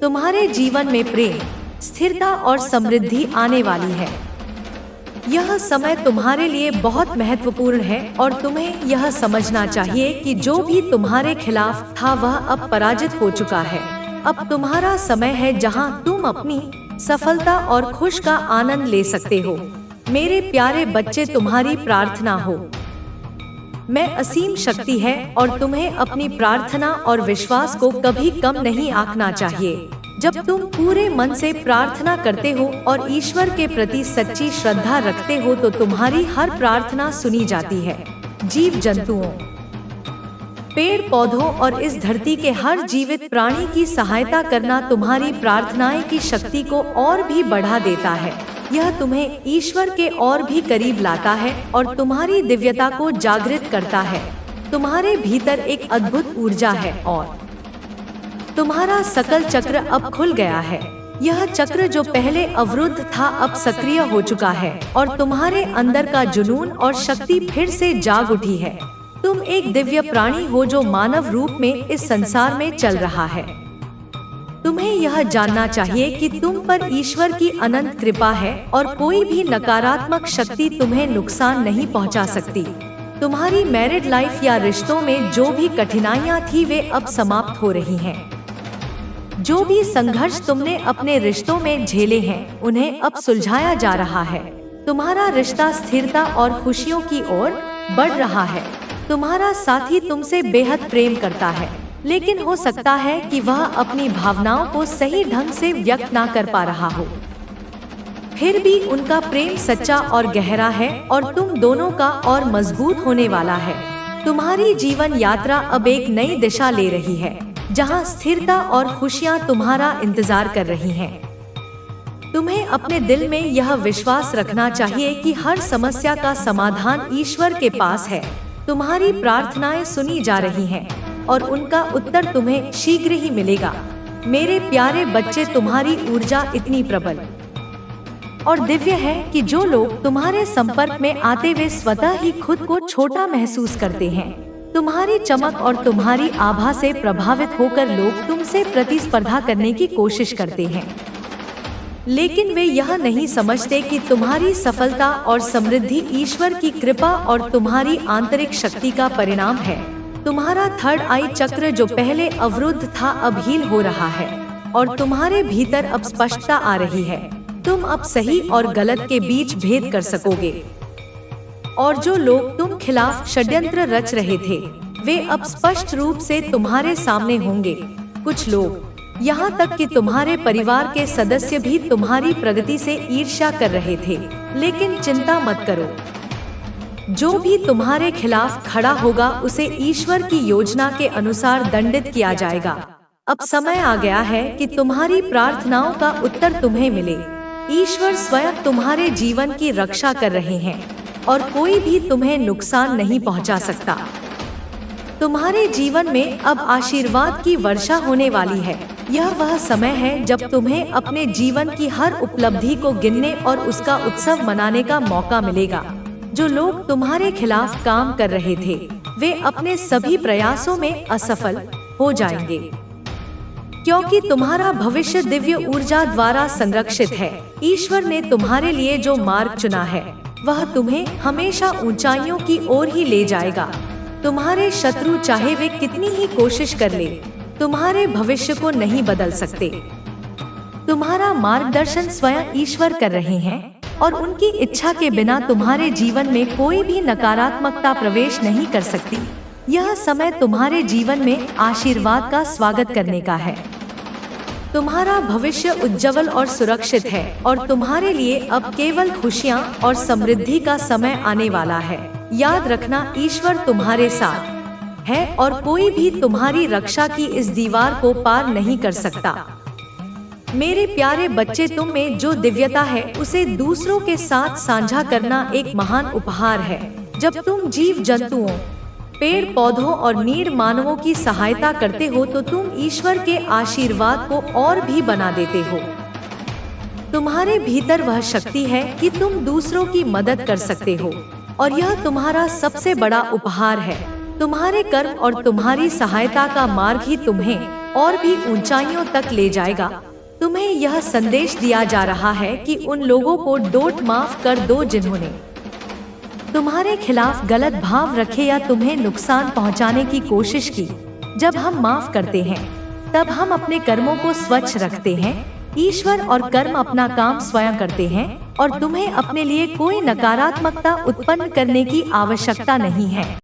Speaker 1: तुम्हारे जीवन में प्रेम, स्थिरता और समृद्धि आने वाली है। यह समय तुम्हारे लिए बहुत महत्वपूर्ण है, और तुम्हें यह समझना चाहिए कि जो भी तुम्हारे खिलाफ था, वह अब पराजित हो चुका है। अब तुम्हारा समय है जहां तुम अपनी सफलता और खुश का आनंद ले सकते हो। मेरे प्यारे बच्चे, तुम्हारी प्रार्थना हो मैं असीम शक्ति है, और तुम्हें अपनी प्रार्थना और विश्वास को कभी कम नहीं आंकना चाहिए। जब तुम पूरे मन से प्रार्थना करते हो और ईश्वर के प्रति सच्ची श्रद्धा रखते हो, तो तुम्हारी हर प्रार्थना सुनी जाती है। जीव जंतुओं, पेड़ पौधों और इस धरती के हर जीवित प्राणी की सहायता करना तुम्हारी प्रार्थनाएं की शक्ति को और भी बढ़ा देता है। यह तुम्हें ईश्वर के और भी करीब लाता है और तुम्हारी दिव्यता को जागृत करता है। तुम्हारे भीतर एक अद्भुत ऊर्जा है, और तुम्हारा सकल चक्र अब खुल गया है। यह चक्र जो पहले अवरुद्ध था, अब सक्रिय हो चुका है, और तुम्हारे अंदर का जुनून और शक्ति फिर से जाग उठी है। तुम एक दिव्य प्राणी हो जो मानव रूप में इस संसार में चल रहा है। तुम्हें यह जानना चाहिए कि तुम पर ईश्वर की अनंत कृपा है, और कोई भी नकारात्मक शक्ति तुम्हें नुकसान नहीं पहुंचा सकती। तुम्हारी मैरिड लाइफ या रिश्तों में जो भी कठिनाइयां थी, वे अब समाप्त हो रही हैं। जो भी संघर्ष तुमने अपने रिश्तों में झेले हैं, उन्हें अब सुलझाया जा रहा है। तुम्हारा रिश्ता स्थिरता और खुशियों की ओर बढ़ रहा है। तुम्हारा साथी तुमसे बेहद प्रेम करता है, लेकिन हो सकता है कि वह अपनी भावनाओं को सही ढंग से व्यक्त ना कर पा रहा हो। फिर भी उनका प्रेम सच्चा और गहरा है, और तुम दोनों का और मजबूत होने वाला है। तुम्हारी जीवन यात्रा अब एक नई दिशा ले रही है, जहां स्थिरता और खुशियां तुम्हारा इंतजार कर रही हैं। तुम्हें अपने दिल में यह विश्वास रखना चाहिए कि हर समस्या का समाधान ईश्वर के पास है। तुम्हारी प्रार्थनाएं सुनी जा रही हैं, और उनका उत्तर तुम्हें शीघ्र ही मिलेगा। मेरे प्यारे बच्चे, तुम्हारी ऊर्जा इतनी प्रबल और दिव्य है कि जो लोग तुम्हारे संपर्क में आते वे स्वतः ही खुद को छोटा महसूस करते हैं। तुम्हारी चमक और तुम्हारी आभा से प्रभावित होकर लोग तुमसे प्रतिस्पर्धा करने की कोशिश करते हैं, लेकिन वे यह नहीं समझते कि तुम्हारी सफलता और समृद्धि ईश्वर की कृपा और तुम्हारी आंतरिक शक्ति का परिणाम है। तुम्हारा थर्ड आई चक्र जो पहले अवरुद्ध था, अब हील हो रहा है, और तुम्हारे भीतर अब स्पष्टता आ रही है। तुम अब सही और गलत के बीच भेद कर सकोगे। और जो लोग तुम खिलाफ षड्यंत्र रच रहे थे, वे अब स्पष्ट रूप से तुम्हारे सामने होंगे। कुछ लोग, यहाँ तक कि तुम्हारे परिवार के सदस्य भी तुम्हारी प्रगति से ईर्ष्या कर रहे थे, लेकिन चिंता मत करो। जो भी तुम्हारे खिलाफ खड़ा होगा उसे ईश्वर की योजना के अनुसार दंडित किया जाएगा। अब समय आ गया है कि तुम्हारी प्रार्थनाओं का उत्तर तुम्हें मिले। ईश्वर स्वयं तुम्हारे जीवन की रक्षा कर रहे हैं और कोई भी तुम्हें नुकसान नहीं पहुंचा सकता। तुम्हारे जीवन में अब आशीर्वाद की वर्षा होने वाली है। यह वह समय है जब तुम्हें अपने जीवन की हर उपलब्धि को गिनने और उसका उत्सव मनाने का मौका मिलेगा। जो लोग तुम्हारे खिलाफ काम कर रहे थे, वे अपने सभी प्रयासों में असफल हो जाएंगे, क्योंकि तुम्हारा भविष्य दिव्य ऊर्जा द्वारा संरक्षित है। ईश्वर ने तुम्हारे लिए जो मार्ग चुना है, वह तुम्हें हमेशा ऊंचाइयों की ओर ही ले जाएगा। तुम्हारे शत्रु चाहे वे कितनी ही कोशिश कर ले, तुम्हारे भविष्य को नहीं बदल सकते। तुम्हारा मार्गदर्शन स्वयं ईश्वर कर रहे हैं और उनकी इच्छा के बिना तुम्हारे जीवन में कोई भी नकारात्मकता प्रवेश नहीं कर सकती। यह समय तुम्हारे जीवन में आशीर्वाद का स्वागत करने का है। तुम्हारा भविष्य उज्जवल और सुरक्षित है और तुम्हारे लिए अब केवल खुशियाँ और समृद्धि का समय आने वाला है। याद रखना, ईश्वर तुम्हारे साथ है और कोई भी तुम्हारी रक्षा की इस दीवार को पार नहीं कर सकता। मेरे प्यारे बच्चे, तुम में जो दिव्यता है उसे दूसरों के साथ साझा करना एक महान उपहार है। जब तुम जीव जंतुओं, पेड़ पौधों और नीड मानवों की सहायता करते हो तो तुम ईश्वर के आशीर्वाद को और भी बना देते हो। तुम्हारे भीतर वह शक्ति है कि तुम दूसरों की मदद कर सकते हो और यह तुम्हारा सबसे बड़ा उपहार है। तुम्हारे कर्म और तुम्हारी सहायता का मार्ग ही तुम्हें और भी ऊंचाइयों तक ले जाएगा। तुम्हें यह संदेश दिया जा रहा है कि उन लोगों को डोंट माफ कर दो जिन्होंने तुम्हारे खिलाफ गलत भाव रखे या तुम्हें नुकसान पहुंचाने की कोशिश की। जब हम माफ करते हैं, तब हम अपने कर्मों को स्वच्छ रखते हैं। ईश्वर और कर्म अपना काम स्वयं करते हैं और तुम्हें अपने लिए कोई नकारात्मकता उत्पन्न करने की आवश्यकता नहीं है।